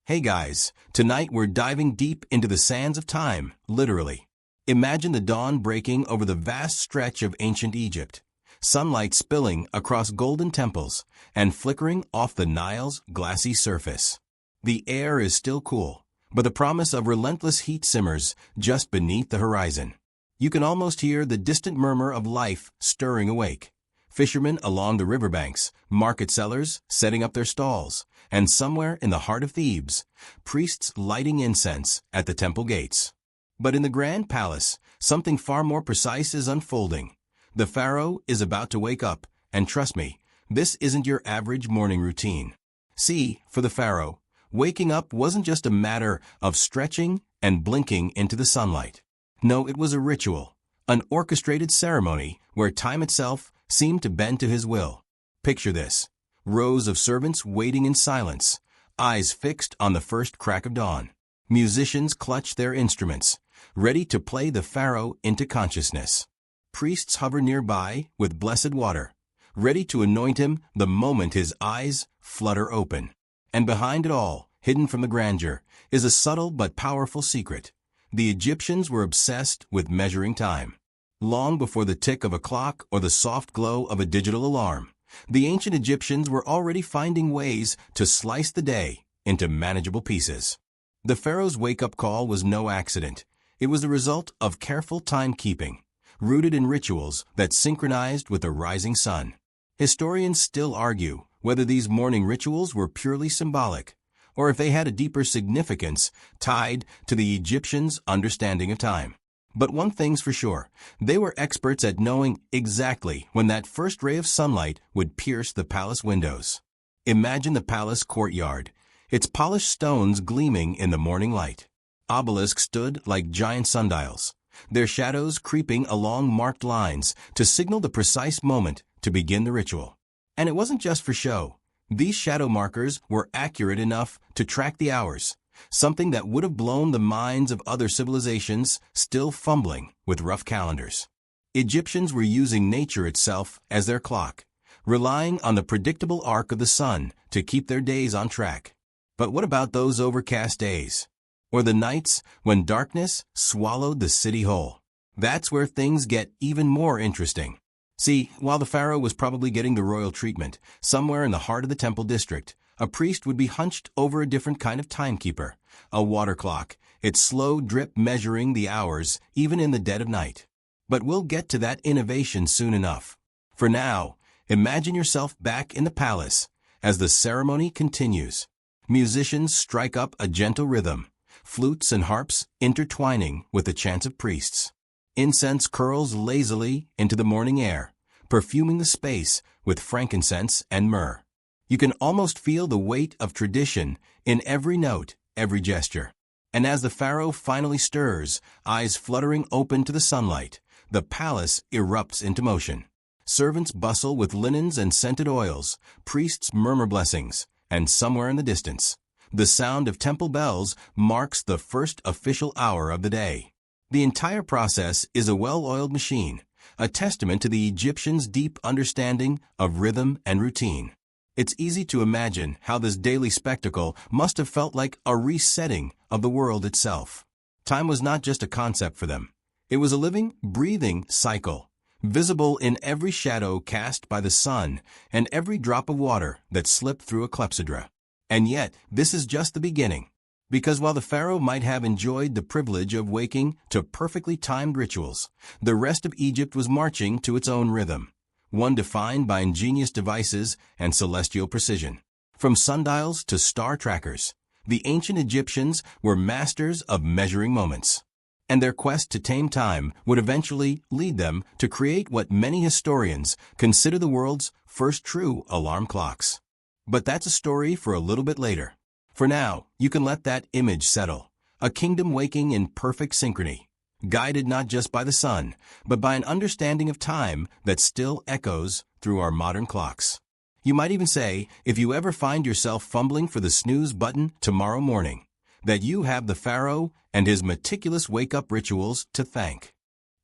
Hey guys, tonight we're diving deep into the sands of time, literally. Imagine the dawn breaking over the vast stretch of ancient Egypt, sunlight spilling across golden temples and flickering off the Nile's glassy surface. The air is still cool, but the promise of relentless heat simmers just beneath the horizon. You can almost hear the distant murmur of life stirring awake. Fishermen along the riverbanks, market sellers setting up their stalls, and somewhere in the heart of Thebes, priests lighting incense at the temple gates. But in the grand palace, something far more precise is unfolding. The pharaoh is about to wake up, and trust me, this isn't your average morning routine. See, for the pharaoh, waking up wasn't just a matter of stretching and blinking into the sunlight. No, it was a ritual, an orchestrated ceremony where time itself seemed to bend to his will. Picture this: rows of servants waiting in silence, eyes fixed on the first crack of dawn. Musicians clutch their instruments, ready to play the pharaoh into consciousness. Priests hover nearby with blessed water, ready to anoint him the moment his eyes flutter open. And behind it all, hidden from the grandeur, is a subtle but powerful secret. The Egyptians were obsessed with measuring time. Long before the tick of a clock or the soft glow of a digital alarm, the ancient Egyptians were already finding ways to slice the day into manageable pieces. The pharaoh's wake-up call was no accident. It was the result of careful timekeeping, rooted in rituals that synchronized with the rising sun. Historians still argue whether these morning rituals were purely symbolic, or if they had a deeper significance tied to the Egyptians' understanding of time. But one thing's for sure, they were experts at knowing exactly when that first ray of sunlight would pierce the palace windows. Imagine the palace courtyard, its polished stones gleaming in the morning light. Obelisks stood like giant sundials, their shadows creeping along marked lines to signal the precise moment to begin the ritual. And it wasn't just for show. These shadow markers were accurate enough to track the hours, something that would have blown the minds of other civilizations still fumbling with rough calendars. Egyptians were using nature itself as their clock, relying on the predictable arc of the sun to keep their days on track. But what about those overcast days? Or the nights when darkness swallowed the city whole? That's where things get even more interesting. See, while the pharaoh was probably getting the royal treatment, somewhere in the heart of the temple district, a priest would be hunched over a different kind of timekeeper, a water clock, its slow drip measuring the hours even in the dead of night. But we'll get to that innovation soon enough. For now, imagine yourself back in the palace as the ceremony continues. Musicians strike up a gentle rhythm, flutes and harps intertwining with the chants of priests. Incense curls lazily into the morning air, perfuming the space with frankincense and myrrh. You can almost feel the weight of tradition in every note, every gesture. And as the pharaoh finally stirs, eyes fluttering open to the sunlight, the palace erupts into motion. Servants bustle with linens and scented oils, priests murmur blessings, and somewhere in the distance, the sound of temple bells marks the first official hour of the day. The entire process is a well-oiled machine, a testament to the Egyptians' deep understanding of rhythm and routine. It's easy to imagine how this daily spectacle must have felt like a resetting of the world itself. Time was not just a concept for them. It was a living, breathing cycle, visible in every shadow cast by the sun and every drop of water that slipped through a clepsydra. And yet, this is just the beginning. Because while the pharaoh might have enjoyed the privilege of waking to perfectly timed rituals, the rest of Egypt was marching to its own rhythm, one defined by ingenious devices and celestial precision. From sundials to star trackers, the ancient Egyptians were masters of measuring moments. And their quest to tame time would eventually lead them to create what many historians consider the world's first true alarm clocks. But that's a story for a little bit later. For now, you can let that image settle. A kingdom waking in perfect synchrony, guided not just by the sun, but by an understanding of time that still echoes through our modern clocks. You might even say, if you ever find yourself fumbling for the snooze button tomorrow morning, that you have the pharaoh and his meticulous wake-up rituals to thank.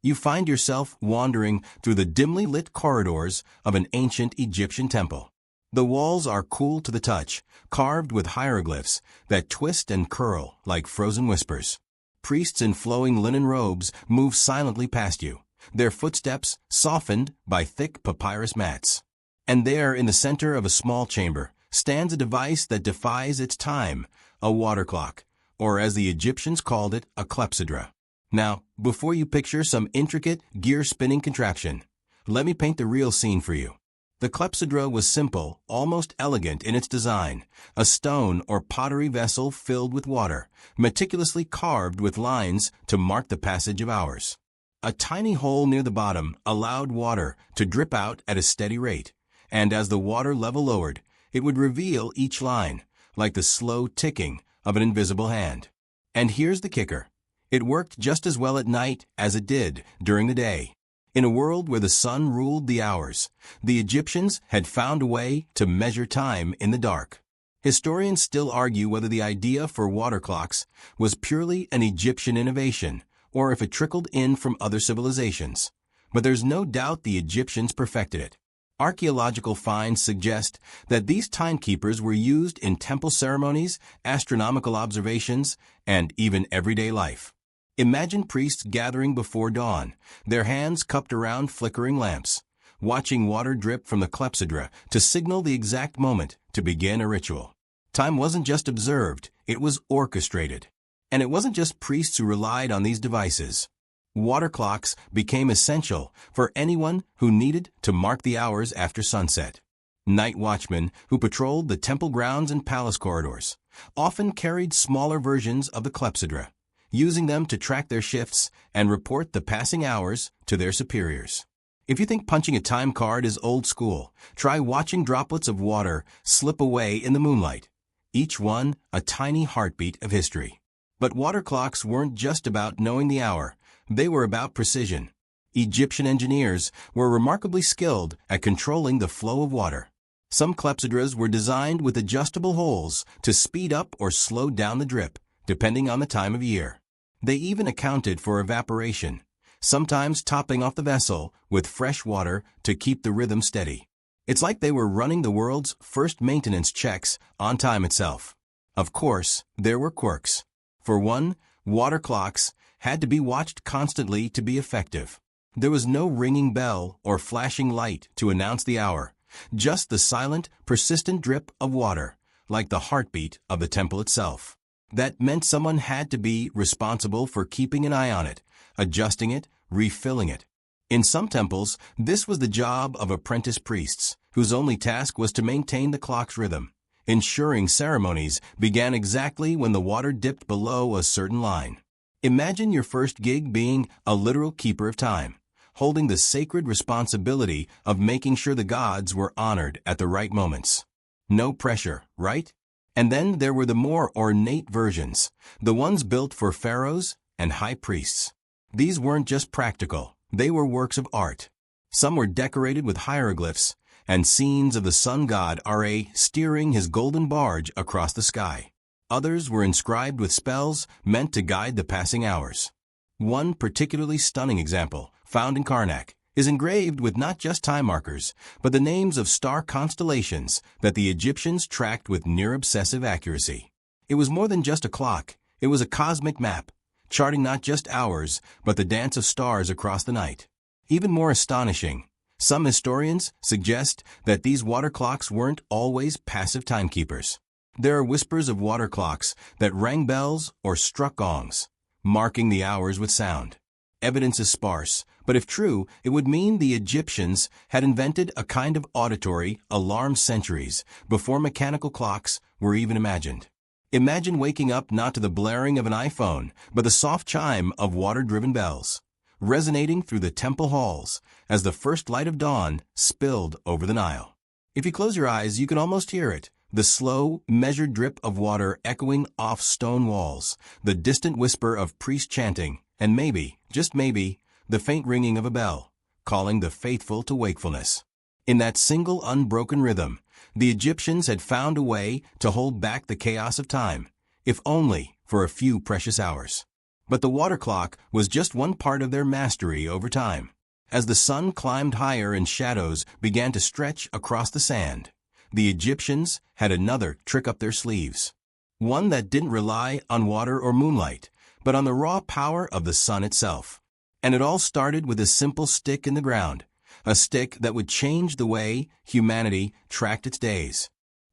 You find yourself wandering through the dimly lit corridors of an ancient Egyptian temple. The walls are cool to the touch, carved with hieroglyphs that twist and curl like frozen whispers. Priests in flowing linen robes move silently past you, their footsteps softened by thick papyrus mats. And there, in the center of a small chamber, stands a device that defies its time, a water clock, or as the Egyptians called it, a clepsydra. Now, before you picture some intricate, gear-spinning contraption, let me paint the real scene for you. The clepsydra was simple, almost elegant in its design, a stone or pottery vessel filled with water, meticulously carved with lines to mark the passage of hours. A tiny hole near the bottom allowed water to drip out at a steady rate, and as the water level lowered, it would reveal each line, like the slow ticking of an invisible hand. And here's the kicker. It worked just as well at night as it did during the day. In a world where the sun ruled the hours, the Egyptians had found a way to measure time in the dark. Historians still argue whether the idea for water clocks was purely an Egyptian innovation or if it trickled in from other civilizations. But there's no doubt the Egyptians perfected it. Archaeological finds suggest that these timekeepers were used in temple ceremonies, astronomical observations, and even everyday life. Imagine priests gathering before dawn, their hands cupped around flickering lamps, watching water drip from the clepsydra to signal the exact moment to begin a ritual. Time wasn't just observed, it was orchestrated. And it wasn't just priests who relied on these devices. Water clocks became essential for anyone who needed to mark the hours after sunset. Night watchmen who patrolled the temple grounds and palace corridors often carried smaller versions of the clepsydra, using them to track their shifts and report the passing hours to their superiors. If you think punching a time card is old school, try watching droplets of water slip away in the moonlight, each one a tiny heartbeat of history. But water clocks weren't just about knowing the hour, they were about precision. Egyptian engineers were remarkably skilled at controlling the flow of water. Some clepsydras were designed with adjustable holes to speed up or slow down the drip, depending on the time of year. They even accounted for evaporation, sometimes topping off the vessel with fresh water to keep the rhythm steady. It's like they were running the world's first maintenance checks on time itself. Of course, there were quirks. For one, water clocks had to be watched constantly to be effective. There was no ringing bell or flashing light to announce the hour, just the silent, persistent drip of water, like the heartbeat of the temple itself. That meant someone had to be responsible for keeping an eye on it, adjusting it, refilling it. In some temples, this was the job of apprentice priests, whose only task was to maintain the clock's rhythm, ensuring ceremonies began exactly when the water dipped below a certain line. Imagine your first gig being a literal keeper of time, holding the sacred responsibility of making sure the gods were honored at the right moments. No pressure, right? And then there were the more ornate versions, the ones built for pharaohs and high priests. These weren't just practical, they were works of art. Some were decorated with hieroglyphs and scenes of the sun god Ra steering his golden barge across the sky. Others were inscribed with spells meant to guide the passing hours. One particularly stunning example, found in Karnak, is engraved with not just time markers, but the names of star constellations that the Egyptians tracked with near-obsessive accuracy. It was more than just a clock, it was a cosmic map, charting not just hours, but the dance of stars across the night. Even more astonishing, some historians suggest that these water clocks weren't always passive timekeepers. There are whispers of water clocks that rang bells or struck gongs, marking the hours with sound. Evidence is sparse, but if true, it would mean the Egyptians had invented a kind of auditory alarm centuries before mechanical clocks were even imagined. Imagine waking up not to the blaring of an iPhone, but the soft chime of water-driven bells, resonating through the temple halls as the first light of dawn spilled over the Nile. If you close your eyes, you can almost hear it, the slow, measured drip of water echoing off stone walls, the distant whisper of priests chanting, and maybe, just maybe, the faint ringing of a bell, calling the faithful to wakefulness. In that single unbroken rhythm, the Egyptians had found a way to hold back the chaos of time, if only for a few precious hours. But the water clock was just one part of their mastery over time. As the sun climbed higher and shadows began to stretch across the sand, the Egyptians had another trick up their sleeves. One that didn't rely on water or moonlight, but on the raw power of the sun itself. And it all started with a simple stick in the ground, a stick that would change the way humanity tracked its days.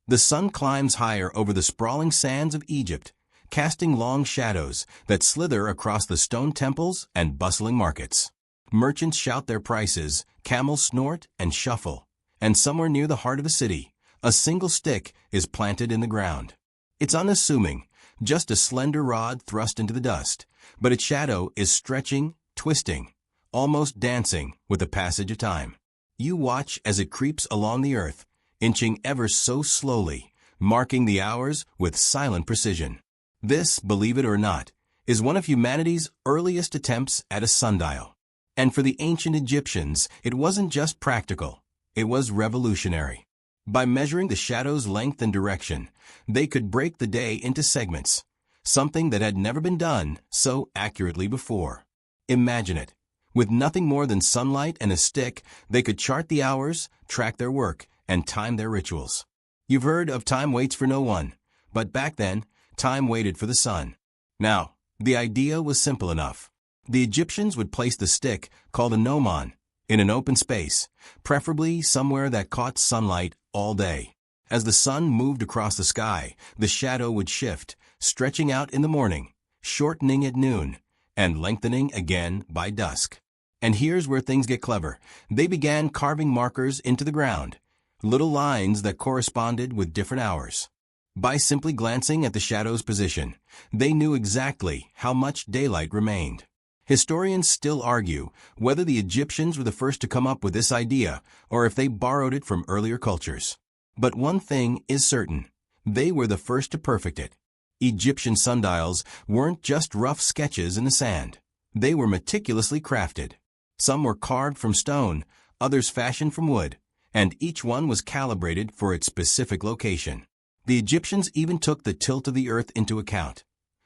The sun climbs higher over the sprawling sands of Egypt, casting long shadows that slither across the stone temples and bustling markets. Merchants shout their prices, camels snort and shuffle, and somewhere near the heart of the city, a single stick is planted in the ground. It's unassuming, just a slender rod thrust into the dust, but its shadow is stretching, twisting, almost dancing with the passage of time. You watch as it creeps along the earth, inching ever so slowly, marking the hours with silent precision. This, believe it or not, is one of humanity's earliest attempts at a sundial. And for the ancient Egyptians, it wasn't just practical, it was revolutionary. By measuring the shadow's length and direction, they could break the day into segments, something that had never been done so accurately before. Imagine it. With nothing more than sunlight and a stick, they could chart the hours, track their work, and time their rituals. You've heard of time waits for no one, but back then, time waited for the sun. Now, the idea was simple enough. The Egyptians would place the stick, called a gnomon, in an open space, preferably somewhere that caught sunlight all day. As the sun moved across the sky, the shadow would shift, stretching out in the morning, shortening at noon, and lengthening again by dusk. And here's where things get clever. They began carving markers into the ground, little lines that corresponded with different hours. By simply glancing at the shadow's position, they knew exactly how much daylight remained. Historians still argue whether the Egyptians were the first to come up with this idea or if they borrowed it from earlier cultures. But one thing is certain, they were the first to perfect it. Egyptian sundials weren't just rough sketches in the sand. They were meticulously crafted. Some were carved from stone, others fashioned from wood, and each one was calibrated for its specific location. The Egyptians even took the tilt of the earth into account.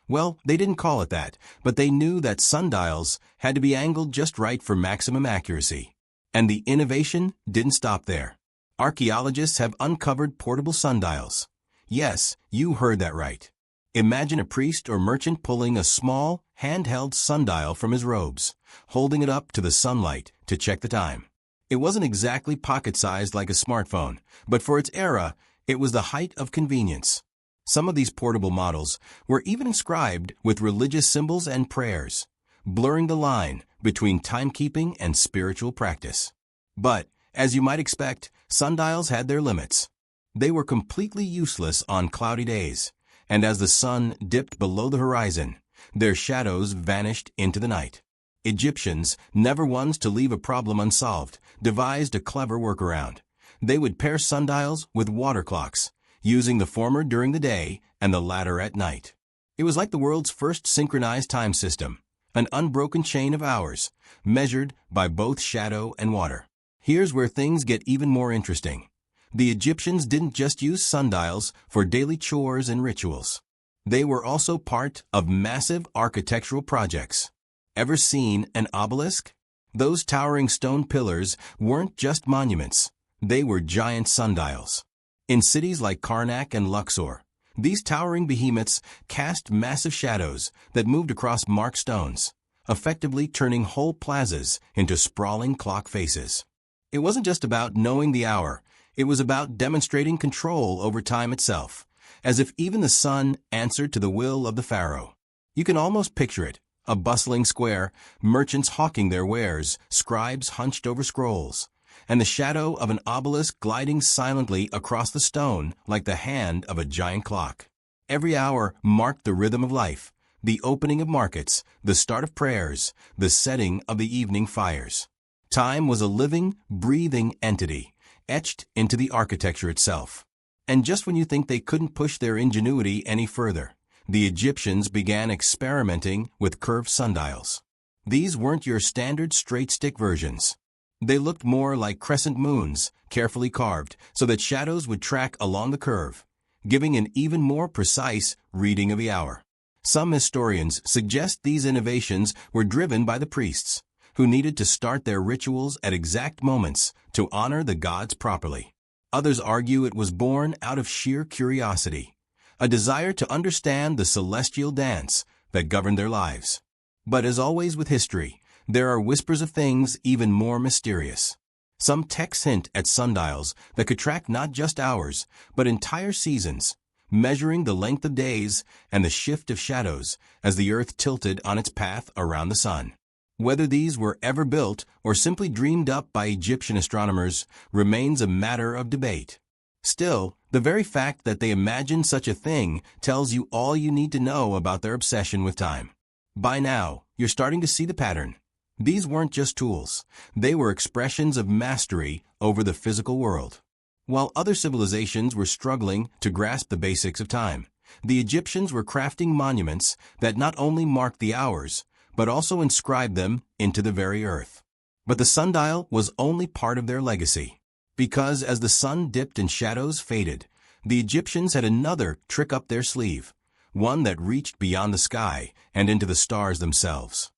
Well, they didn't call it that, but they knew that sundials had to be angled just right for maximum accuracy. And the innovation didn't stop there. Archaeologists have uncovered portable sundials. Yes, you heard that right. Imagine a priest or merchant pulling a small, handheld sundial from his robes, holding it up to the sunlight to check the time. It wasn't exactly pocket-sized like a smartphone, but for its era, it was the height of convenience. Some of these portable models were even inscribed with religious symbols and prayers, blurring the line between timekeeping and spiritual practice. But, as you might expect, sundials had their limits. They were completely useless on cloudy days, and as the sun dipped below the horizon, their shadows vanished into the night. Egyptians, never ones to leave a problem unsolved, devised a clever workaround. They would pair sundials with water clocks, using the former during the day and the latter at night. It was like the world's first synchronized time system, an unbroken chain of hours, measured by both shadow and water. Here's where things get even more interesting. The Egyptians didn't just use sundials for daily chores and rituals. They were also part of massive architectural projects. Ever seen an obelisk? Those towering stone pillars weren't just monuments. They were giant sundials. In cities like Karnak and Luxor, these towering behemoths cast massive shadows that moved across marked stones, effectively turning whole plazas into sprawling clock faces. It wasn't just about knowing the hour, it was about demonstrating control over time itself, as if even the sun answered to the will of the pharaoh. You can almost picture it, a bustling square, merchants hawking their wares, scribes hunched over scrolls, and the shadow of an obelisk gliding silently across the stone like the hand of a giant clock. Every hour marked the rhythm of life, the opening of markets, the start of prayers, the setting of the evening fires. Time was a living, breathing entity, etched into the architecture itself. And just when you think they couldn't push their ingenuity any further, the Egyptians began experimenting with curved sundials. These weren't your standard straight-stick versions. They looked more like crescent moons, carefully carved, so that shadows would track along the curve, giving an even more precise reading of the hour. Some historians suggest these innovations were driven by the priests, who needed to start their rituals at exact moments to honor the gods properly. Others argue it was born out of sheer curiosity, a desire to understand the celestial dance that governed their lives. But as always with history, there are whispers of things even more mysterious. Some texts hint at sundials that could track not just hours, but entire seasons, measuring the length of days and the shift of shadows as the earth tilted on its path around the sun. Whether these were ever built or simply dreamed up by Egyptian astronomers remains a matter of debate. Still, the very fact that they imagined such a thing tells you all you need to know about their obsession with time. By now, you're starting to see the pattern. These weren't just tools. They were expressions of mastery over the physical world. While other civilizations were struggling to grasp the basics of time, the Egyptians were crafting monuments that not only marked the hours, but also inscribed them into the very earth. But the sundial was only part of their legacy, because as the sun dipped and shadows faded, the Egyptians had another trick up their sleeve, one that reached beyond the sky and into the stars themselves.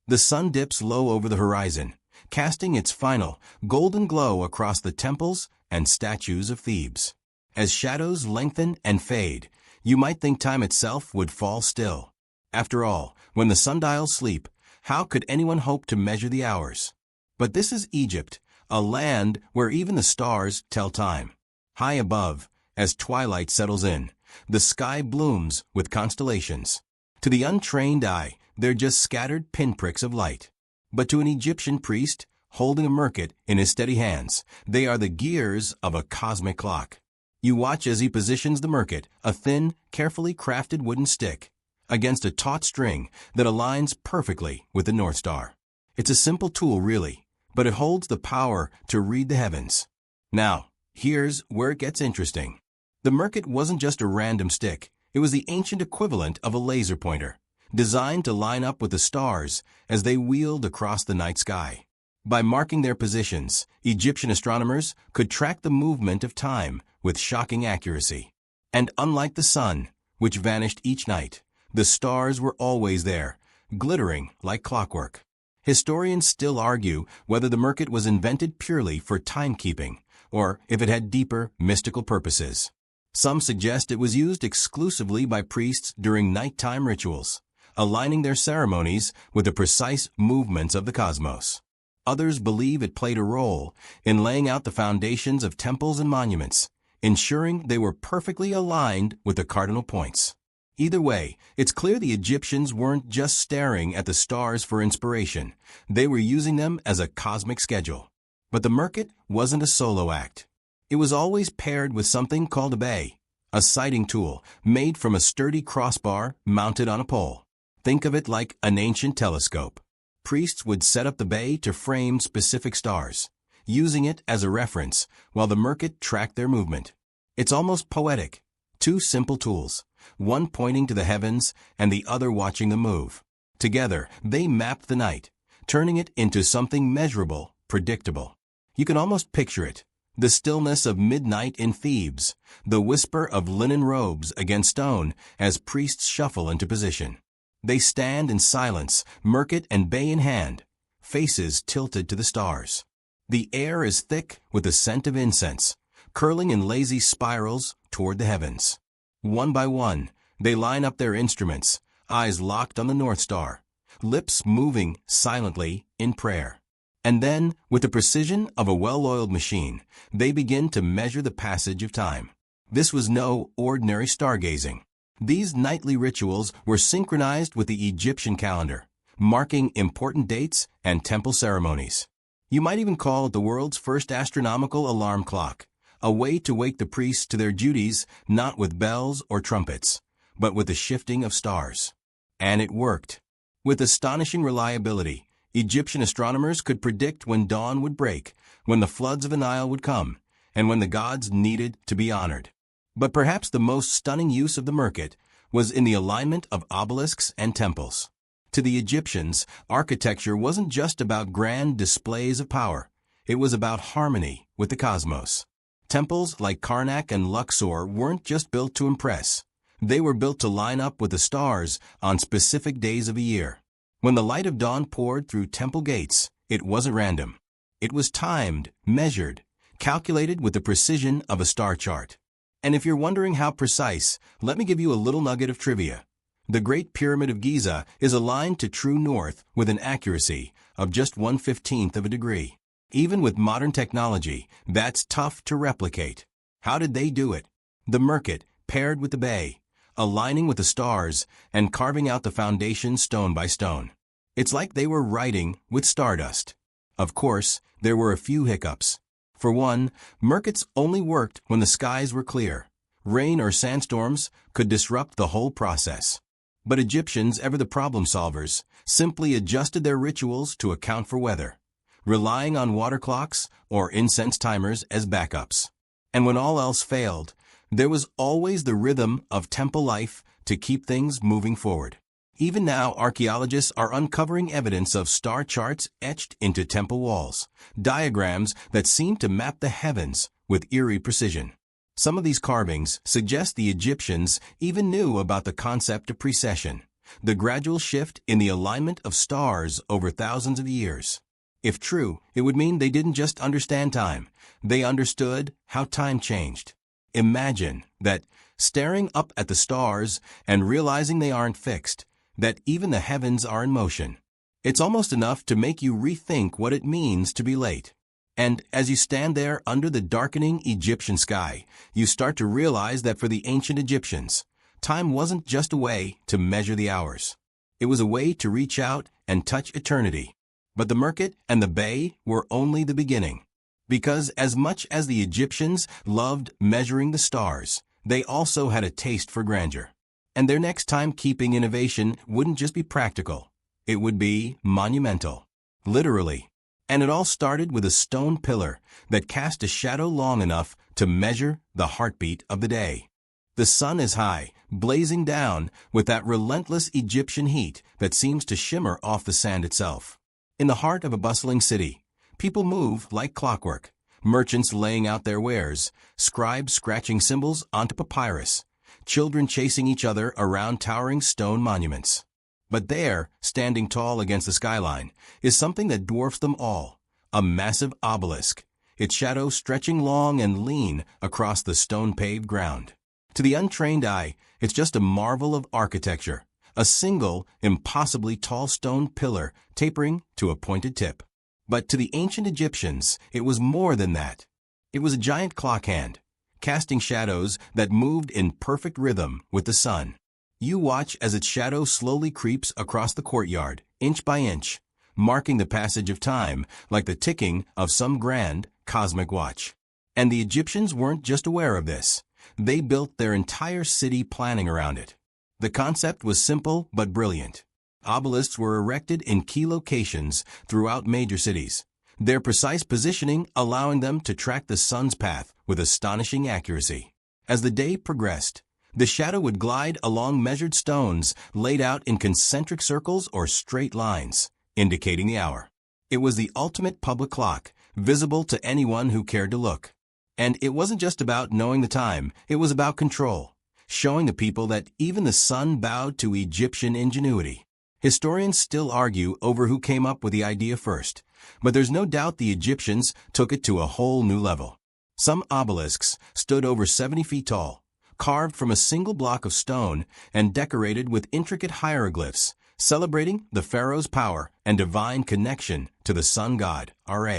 The sun dips low over the horizon, casting its final, golden glow across the temples and statues of Thebes. As shadows lengthen and fade, you might think time itself would fall still. After all, when the sundials sleep, how could anyone hope to measure the hours? But this is Egypt, a land where even the stars tell time. High above, as twilight settles in, the sky blooms with constellations. To the untrained eye, they're just scattered pinpricks of light. But to an Egyptian priest, holding a merkit in his steady hands, they are the gears of a cosmic clock. You watch as he positions the merkit, a thin, carefully crafted wooden stick, against a taut string that aligns perfectly with the North Star. It's a simple tool, really, but it holds the power to read the heavens. Now, here's where it gets interesting. The merkit wasn't just a random stick. It was the ancient equivalent of a laser pointer, designed to line up with the stars as they wheeled across the night sky. By marking their positions, Egyptian astronomers could track the movement of time with shocking accuracy. And unlike the sun, which vanished each night, the stars were always there, glittering like clockwork. Historians still argue whether the merkit was invented purely for timekeeping, or if it had deeper, mystical purposes. Some suggest it was used exclusively by priests during nighttime rituals, aligning their ceremonies with the precise movements of the cosmos. Others believe it played a role in laying out the foundations of temples and monuments, ensuring they were perfectly aligned with the cardinal points. Either way, it's clear the Egyptians weren't just staring at the stars for inspiration. They were using them as a cosmic schedule. But the merkit wasn't a solo act. It was always paired with something called a bay, a sighting tool made from a sturdy crossbar mounted on a pole. Think of it like an ancient telescope. Priests would set up the bay to frame specific stars, using it as a reference while the merkit tracked their movement. It's almost poetic. Two simple tools, one pointing to the heavens and the other watching them move. Together, they mapped the night, turning it into something measurable, predictable. You can almost picture it. The stillness of midnight in Thebes, the whisper of linen robes against stone as priests shuffle into position. They stand in silence, merkit and bay in hand, faces tilted to the stars. The air is thick with the scent of incense, curling in lazy spirals toward the heavens. One by one, they line up their instruments, eyes locked on the North Star, lips moving silently in prayer. And then, with the precision of a well-oiled machine, they begin to measure the passage of time. This was no ordinary stargazing. These nightly rituals were synchronized with the Egyptian calendar, marking important dates and temple ceremonies. You might even call it the world's first astronomical alarm clock, a way to wake the priests to their duties not with bells or trumpets, but with the shifting of stars. And it worked. With astonishing reliability, Egyptian astronomers could predict when dawn would break, when the floods of the Nile would come, and when the gods needed to be honored. But perhaps the most stunning use of the merkit was in the alignment of obelisks and temples. To the Egyptians, architecture wasn't just about grand displays of power. It was about harmony with the cosmos. Temples like Karnak and Luxor weren't just built to impress. They were built to line up with the stars on specific days of the year. When the light of dawn poured through temple gates, it wasn't random. It was timed, measured, calculated with the precision of a star chart. And if you're wondering how precise, let me give you a little nugget of trivia. The Great Pyramid of Giza is aligned to true north with an accuracy of just 1/15 of a degree. Even with modern technology, that's tough to replicate. How did they do it? The Merkit paired with the Bay, aligning with the stars and carving out the foundation stone by stone. It's like they were writing with stardust. Of course, there were a few hiccups. For one, Merkits only worked when the skies were clear. Rain or sandstorms could disrupt the whole process. But Egyptians, ever the problem solvers, simply adjusted their rituals to account for weather, relying on water clocks or incense timers as backups. And when all else failed, there was always the rhythm of temple life to keep things moving forward. Even now, archaeologists are uncovering evidence of star charts etched into temple walls, diagrams that seem to map the heavens with eerie precision. Some of these carvings suggest the Egyptians even knew about the concept of precession, the gradual shift in the alignment of stars over thousands of years. If true, it would mean they didn't just understand time, they understood how time changed. Imagine that, staring up at the stars and realizing they aren't fixed, that even the heavens are in motion. It's almost enough to make you rethink what it means to be late. And as you stand there under the darkening Egyptian sky, you start to realize that for the ancient Egyptians, time wasn't just a way to measure the hours. It was a way to reach out and touch eternity. But the Merkit and the Bay were only the beginning. Because as much as the Egyptians loved measuring the stars, they also had a taste for grandeur. And their next timekeeping innovation wouldn't just be practical. It would be monumental. Literally. And it all started with a stone pillar that cast a shadow long enough to measure the heartbeat of the day. The sun is high, blazing down with that relentless Egyptian heat that seems to shimmer off the sand itself. In the heart of a bustling city, people move like clockwork, merchants laying out their wares, scribes scratching symbols onto papyrus, children chasing each other around towering stone monuments. But there, standing tall against the skyline, is something that dwarfs them all, a massive obelisk, its shadow stretching long and lean across the stone-paved ground. To the untrained eye, it's just a marvel of architecture, a single, impossibly tall stone pillar tapering to a pointed tip. But to the ancient Egyptians, it was more than that. It was a giant clock hand, casting shadows that moved in perfect rhythm with the sun. You watch as its shadow slowly creeps across the courtyard, inch by inch, marking the passage of time like the ticking of some grand, cosmic watch. And the Egyptians weren't just aware of this. They built their entire city planning around it. The concept was simple but brilliant. Obelisks were erected in key locations throughout major cities, their precise positioning allowing them to track the sun's path with astonishing accuracy. As the day progressed, the shadow would glide along measured stones laid out in concentric circles or straight lines, indicating the hour. It was the ultimate public clock, visible to anyone who cared to look. And it wasn't just about knowing the time, it was about control, showing the people that even the sun bowed to Egyptian ingenuity. Historians still argue over who came up with the idea first, but there's no doubt the Egyptians took it to a whole new level. Some obelisks stood over 70 feet tall, carved from a single block of stone and decorated with intricate hieroglyphs, celebrating the Pharaoh's power and divine connection to the sun god, Ra.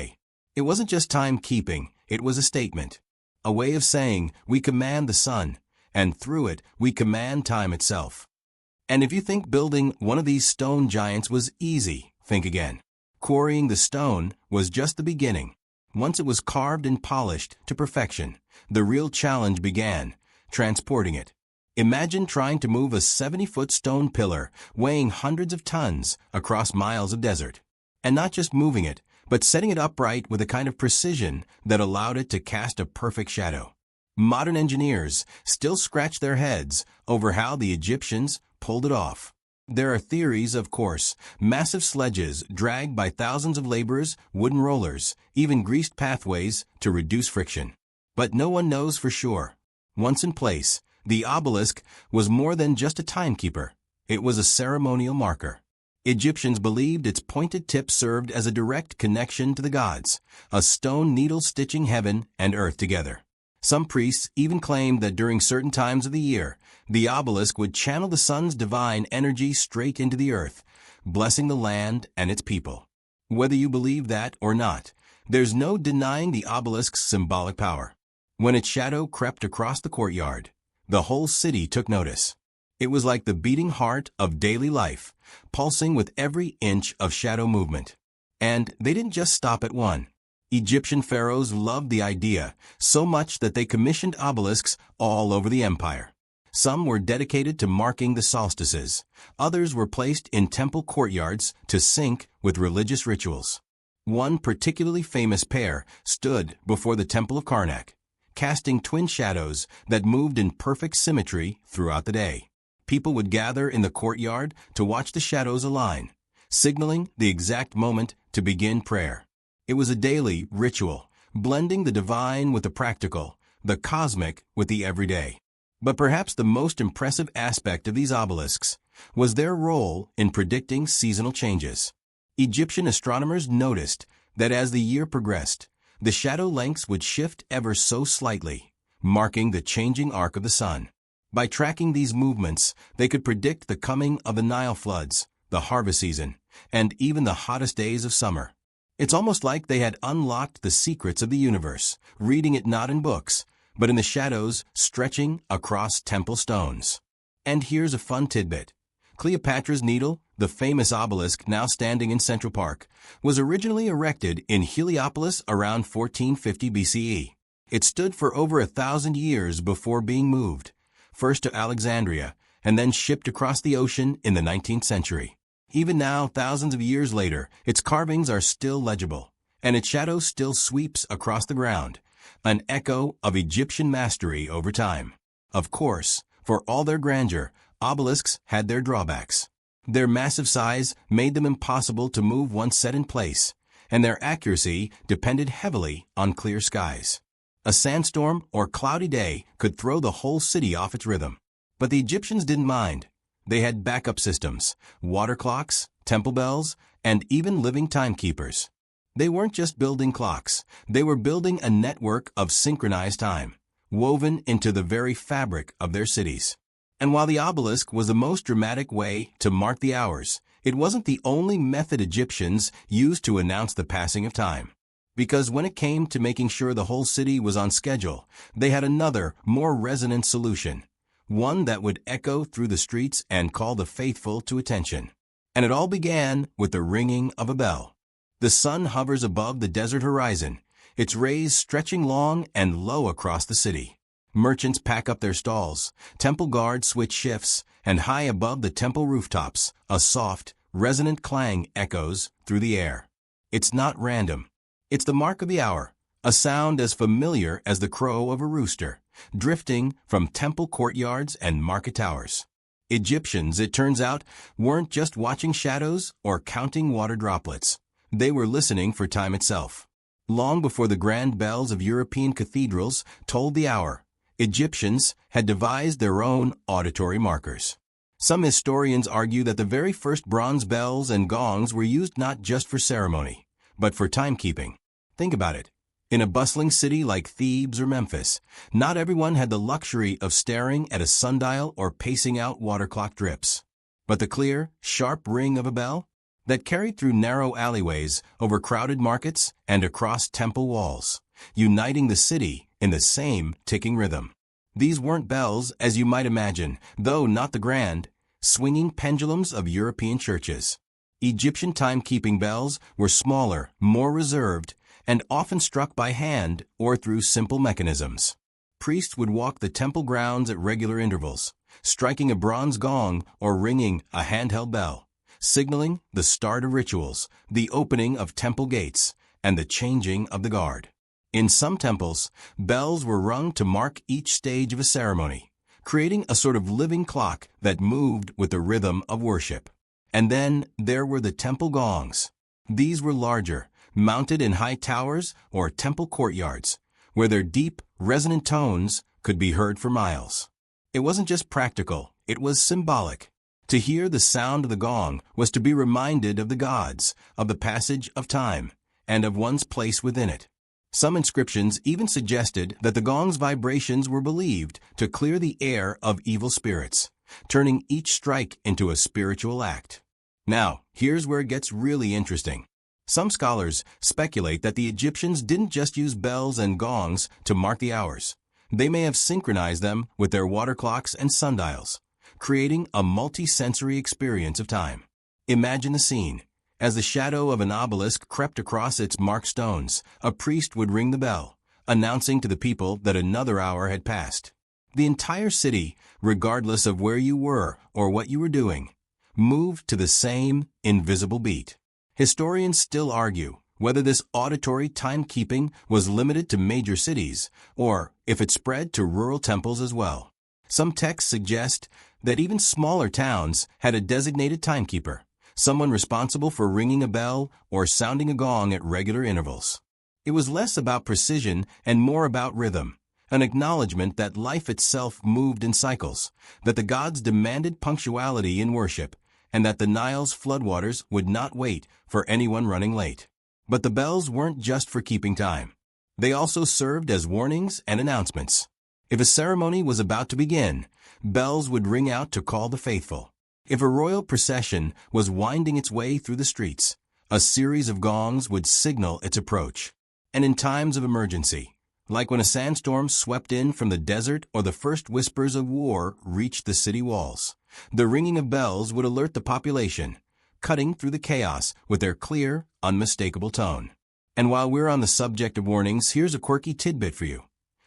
It wasn't just timekeeping, it was a statement, a way of saying we command the sun, and through it we command time itself. And if you think building one of these stone giants was easy, think again. Quarrying the stone was just the beginning. Once it was carved and polished to perfection, the real challenge began, transporting it. Imagine trying to move a 70-foot stone pillar weighing hundreds of tons across miles of desert. And not just moving it, but setting it upright with a kind of precision that allowed it to cast a perfect shadow. Modern engineers still scratch their heads over how the Egyptians pulled it off. There are theories, of course, massive sledges dragged by thousands of laborers, wooden rollers, even greased pathways to reduce friction. But no one knows for sure. Once in place, the obelisk was more than just a timekeeper. It was a ceremonial marker. Egyptians believed its pointed tip served as a direct connection to the gods, a stone needle stitching heaven and earth together. Some priests even claimed that during certain times of the year, the obelisk would channel the sun's divine energy straight into the earth, blessing the land and its people. Whether you believe that or not, there's no denying the obelisk's symbolic power. When its shadow crept across the courtyard, the whole city took notice. It was like the beating heart of daily life, pulsing with every inch of shadow movement. And they didn't just stop at one. Egyptian pharaohs loved the idea so much that they commissioned obelisks all over the empire. Some were dedicated to marking the solstices. Others were placed in temple courtyards to sync with religious rituals. One particularly famous pair stood before the Temple of Karnak, casting twin shadows that moved in perfect symmetry throughout the day. People would gather in the courtyard to watch the shadows align, signaling the exact moment to begin prayer. It was a daily ritual, blending the divine with the practical, the cosmic with the everyday. But perhaps the most impressive aspect of these obelisks was their role in predicting seasonal changes. Egyptian astronomers noticed that as the year progressed, the shadow lengths would shift ever so slightly, marking the changing arc of the sun. By tracking these movements, they could predict the coming of the Nile floods, the harvest season, and even the hottest days of summer. It's almost like they had unlocked the secrets of the universe, reading it not in books, but in the shadows stretching across temple stones. And here's a fun tidbit. Cleopatra's Needle, the famous obelisk now standing in Central Park, was originally erected in Heliopolis around 1450 BCE. It stood for over 1,000 years before being moved, first to Alexandria, and then shipped across the ocean in the 19th century. Even now, thousands of years later, its carvings are still legible, and its shadow still sweeps across the ground, an echo of Egyptian mastery over time. Of course, for all their grandeur, obelisks had their drawbacks. Their massive size made them impossible to move once set in place, and their accuracy depended heavily on clear skies. A sandstorm or cloudy day could throw the whole city off its rhythm. But the Egyptians didn't mind. They had backup systems, water clocks, temple bells, and even living timekeepers. They weren't just building clocks. They were building a network of synchronized time, woven into the very fabric of their cities. And while the obelisk was the most dramatic way to mark the hours, it wasn't the only method Egyptians used to announce the passing of time. Because when it came to making sure the whole city was on schedule, they had another, more resonant solution. One that would echo through the streets and call the faithful to attention. And it all began with the ringing of a bell. The sun hovers above the desert horizon, its rays stretching long and low across the city. Merchants pack up their stalls, temple guards switch shifts, and high above the temple rooftops, a soft, resonant clang echoes through the air. It's not random. It's the mark of the hour, a sound as familiar as the crow of a rooster, drifting from temple courtyards and market towers. Egyptians, it turns out, weren't just watching shadows or counting water droplets. They were listening for time itself. Long before the grand bells of European cathedrals told the hour, Egyptians had devised their own auditory markers. Some historians argue that the very first bronze bells and gongs were used not just for ceremony, but for timekeeping. Think about it. In a bustling city like Thebes or Memphis, not everyone had the luxury of staring at a sundial or pacing out water clock drips. But the clear, sharp ring of a bell that carried through narrow alleyways, over crowded markets, and across temple walls, uniting the city in the same ticking rhythm. These weren't bells, as you might imagine, though not the grand, swinging pendulums of European churches. Egyptian timekeeping bells were smaller, more reserved, and often struck by hand or through simple mechanisms. Priests would walk the temple grounds at regular intervals, striking a bronze gong or ringing a handheld bell, signaling the start of rituals, the opening of temple gates, and the changing of the guard. In some temples, bells were rung to mark each stage of a ceremony, creating a sort of living clock that moved with the rhythm of worship. And then there were the temple gongs. These were larger, mounted in high towers or temple courtyards, where their deep, resonant tones could be heard for miles. It wasn't just practical, it was symbolic. To hear the sound of the gong was to be reminded of the gods, of the passage of time, and of one's place within it. Some inscriptions even suggested that the gong's vibrations were believed to clear the air of evil spirits, turning each strike into a spiritual act. Now, here's where it gets really interesting. Some scholars speculate that the Egyptians didn't just use bells and gongs to mark the hours. They may have synchronized them with their water clocks and sundials, creating a multi-sensory experience of time. Imagine the scene. As the shadow of an obelisk crept across its marked stones, a priest would ring the bell, announcing to the people that another hour had passed. The entire city, regardless of where you were or what you were doing, moved to the same invisible beat. Historians still argue whether this auditory timekeeping was limited to major cities or if it spread to rural temples as well. Some texts suggest that even smaller towns had a designated timekeeper, someone responsible for ringing a bell or sounding a gong at regular intervals. It was less about precision and more about rhythm, an acknowledgement that life itself moved in cycles, that the gods demanded punctuality in worship, and that the Nile's floodwaters would not wait for anyone running late. But the bells weren't just for keeping time. They also served as warnings and announcements. If a ceremony was about to begin, bells would ring out to call the faithful. If a royal procession was winding its way through the streets, a series of gongs would signal its approach. And in times of emergency, like when a sandstorm swept in from the desert or the first whispers of war reached the city walls, the ringing of bells would alert the population, cutting through the chaos with their clear, unmistakable tone. And while we're on the subject of warnings, here's a quirky tidbit for you.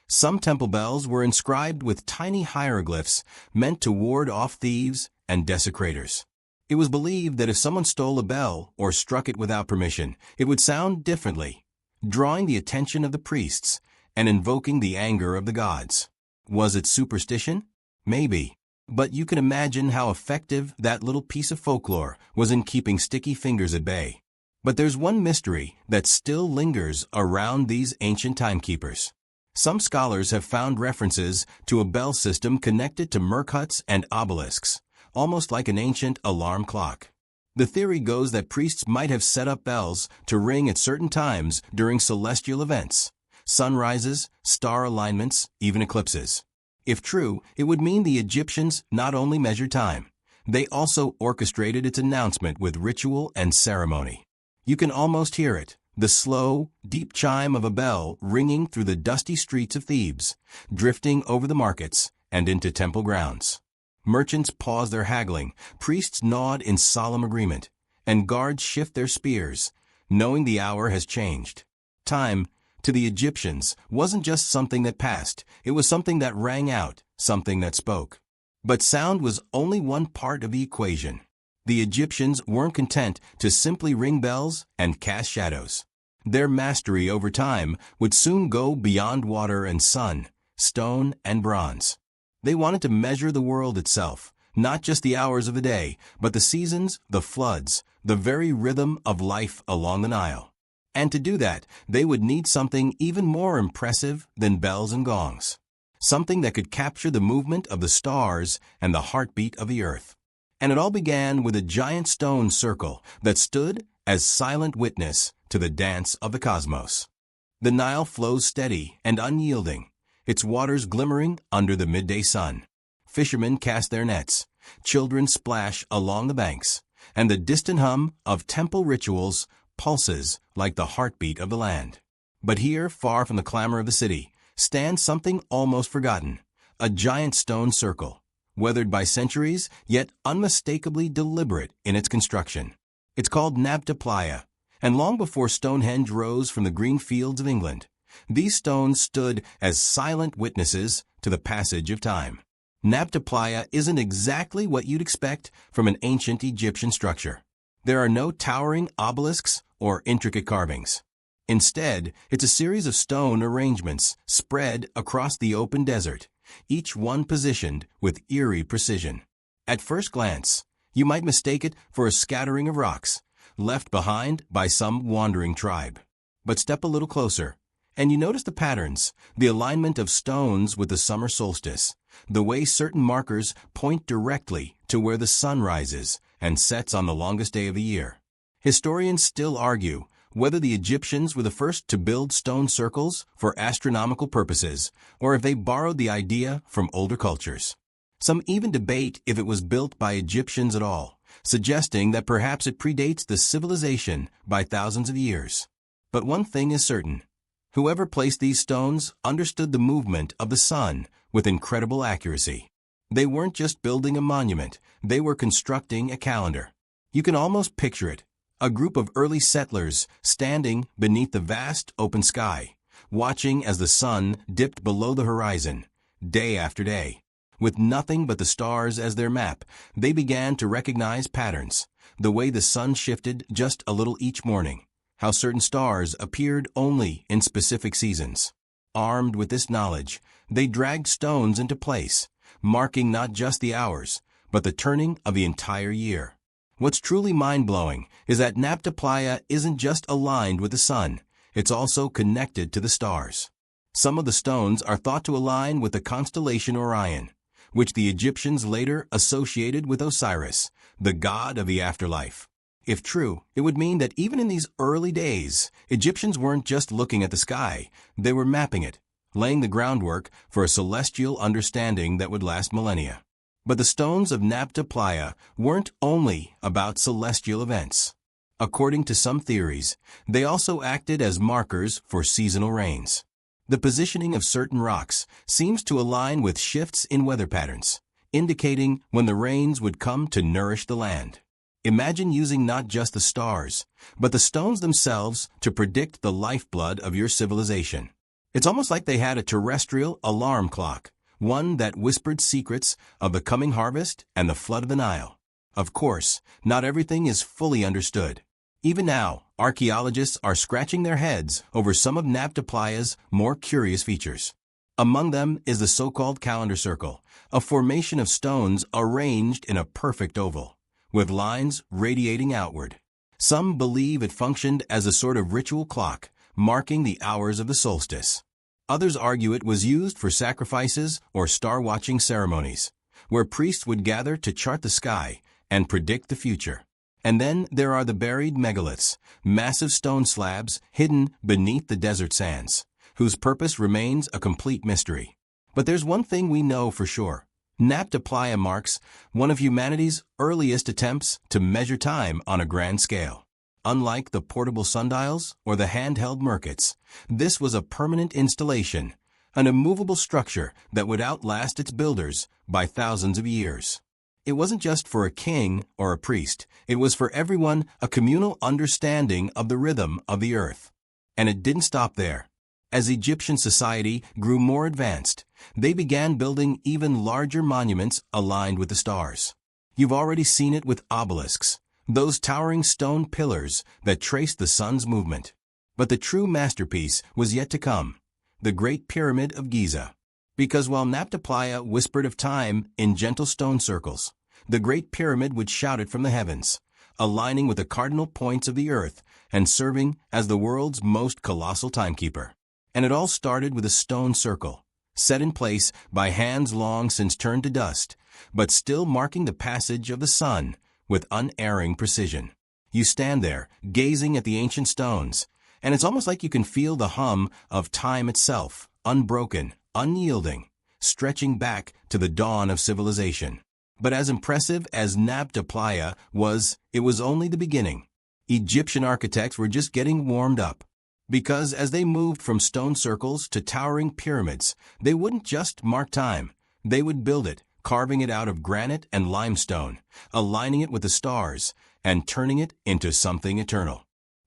Some temple bells were inscribed with tiny hieroglyphs meant to ward off thieves and desecrators. It was believed that if someone stole a bell or struck it without permission, it would sound differently, drawing the attention of the priests and invoking the anger of the gods. Was it superstition? Maybe. But you can imagine how effective that little piece of folklore was in keeping sticky fingers at bay. But there's one mystery that still lingers around these ancient timekeepers. Some scholars have found references to a bell system connected to merkhuts and obelisks, almost like an ancient alarm clock. The theory goes that priests might have set up bells to ring at certain times during celestial events, sunrises, star alignments, even eclipses. If true, it would mean the Egyptians not only measured time, they also orchestrated its announcement with ritual and ceremony. You can almost hear it, the slow, deep chime of a bell ringing through the dusty streets of Thebes, drifting over the markets and into temple grounds. Merchants pause their haggling, priests nod in solemn agreement, and guards shift their spears, knowing the hour has changed. Time, to the Egyptians, wasn't just something that passed, it was something that rang out, something that spoke. But sound was only one part of the equation. The Egyptians weren't content to simply ring bells and cast shadows. Their mastery over time would soon go beyond water and sun, stone and bronze. They wanted to measure the world itself, not just the hours of the day, but the seasons, the floods, the very rhythm of life along the Nile. And to do that, they would need something even more impressive than bells and gongs. Something that could capture the movement of the stars and the heartbeat of the earth. And it all began with a giant stone circle that stood as silent witness to the dance of the cosmos. The Nile flows steady and unyielding, its waters glimmering under the midday sun. Fishermen cast their nets, children splash along the banks, and the distant hum of temple rituals pulses like the heartbeat of the land. But here, far from the clamor of the city, stands something almost forgotten, a giant stone circle, weathered by centuries, yet unmistakably deliberate in its construction. It's called Nabta Playa, and long before Stonehenge rose from the green fields of England, these stones stood as silent witnesses to the passage of time. Nabta Playa isn't exactly what you'd expect from an ancient Egyptian structure. There are no towering obelisks or intricate carvings. Instead, it's a series of stone arrangements spread across the open desert, each one positioned with eerie precision. At first glance, you might mistake it for a scattering of rocks, left behind by some wandering tribe. But step a little closer, and you notice the patterns, the alignment of stones with the summer solstice, the way certain markers point directly to where the sun rises and sets on the longest day of the year. Historians still argue whether the Egyptians were the first to build stone circles for astronomical purposes, or if they borrowed the idea from older cultures. Some even debate if it was built by Egyptians at all, suggesting that perhaps it predates the civilization by thousands of years. But one thing is certain. Whoever placed these stones understood the movement of the sun with incredible accuracy. They weren't just building a monument, they were constructing a calendar. You can almost picture it. A group of early settlers standing beneath the vast open sky, watching as the sun dipped below the horizon, day after day. With nothing but the stars as their map, they began to recognize patterns, the way the sun shifted just a little each morning, how certain stars appeared only in specific seasons. Armed with this knowledge, they dragged stones into place, marking not just the hours, but the turning of the entire year. What's truly mind-blowing is that Nabta Playa isn't just aligned with the sun, it's also connected to the stars. Some of the stones are thought to align with the constellation Orion, which the Egyptians later associated with Osiris, the god of the afterlife. If true, it would mean that even in these early days, Egyptians weren't just looking at the sky, they were mapping it, laying the groundwork for a celestial understanding that would last millennia. But the stones of Nabta Playa weren't only about celestial events. According to some theories, they also acted as markers for seasonal rains. The positioning of certain rocks seems to align with shifts in weather patterns, indicating when the rains would come to nourish the land. Imagine using not just the stars, but the stones themselves to predict the lifeblood of your civilization. It's almost like they had a terrestrial alarm clock, one that whispered secrets of the coming harvest and the flood of the Nile. Of course, not everything is fully understood. Even now, archaeologists are scratching their heads over some of Nabta Playa's more curious features. Among them is the so-called calendar circle, a formation of stones arranged in a perfect oval, with lines radiating outward. Some believe it functioned as a sort of ritual clock, marking the hours of the solstice. Others argue it was used for sacrifices or star-watching ceremonies, where priests would gather to chart the sky and predict the future. And then there are the buried megaliths, massive stone slabs hidden beneath the desert sands, whose purpose remains a complete mystery. But there's one thing we know for sure. Nabta Playa marks one of humanity's earliest attempts to measure time on a grand scale. Unlike the portable sundials or the handheld merkits, this was a permanent installation, an immovable structure that would outlast its builders by thousands of years. It wasn't just for a king or a priest, it was for everyone a communal understanding of the rhythm of the earth. And it didn't stop there. As Egyptian society grew more advanced, they began building even larger monuments aligned with the stars. You've already seen it with obelisks, those towering stone pillars that trace the sun's movement. But the true masterpiece was yet to come, the Great Pyramid of Giza. Because while Nabta Playa whispered of time in gentle stone circles, the Great Pyramid would shout it from the heavens, aligning with the cardinal points of the earth and serving as the world's most colossal timekeeper. And it all started with a stone circle, set in place by hands long since turned to dust, but still marking the passage of the sun with unerring precision. You stand there, gazing at the ancient stones, and it's almost like you can feel the hum of time itself, unbroken, unyielding, stretching back to the dawn of civilization. But as impressive as Nabta Playa was, it was only the beginning. Egyptian architects were just getting warmed up. Because as they moved from stone circles to towering pyramids, they wouldn't just mark time, they would build it, carving it out of granite and limestone, aligning it with the stars, and turning it into something eternal.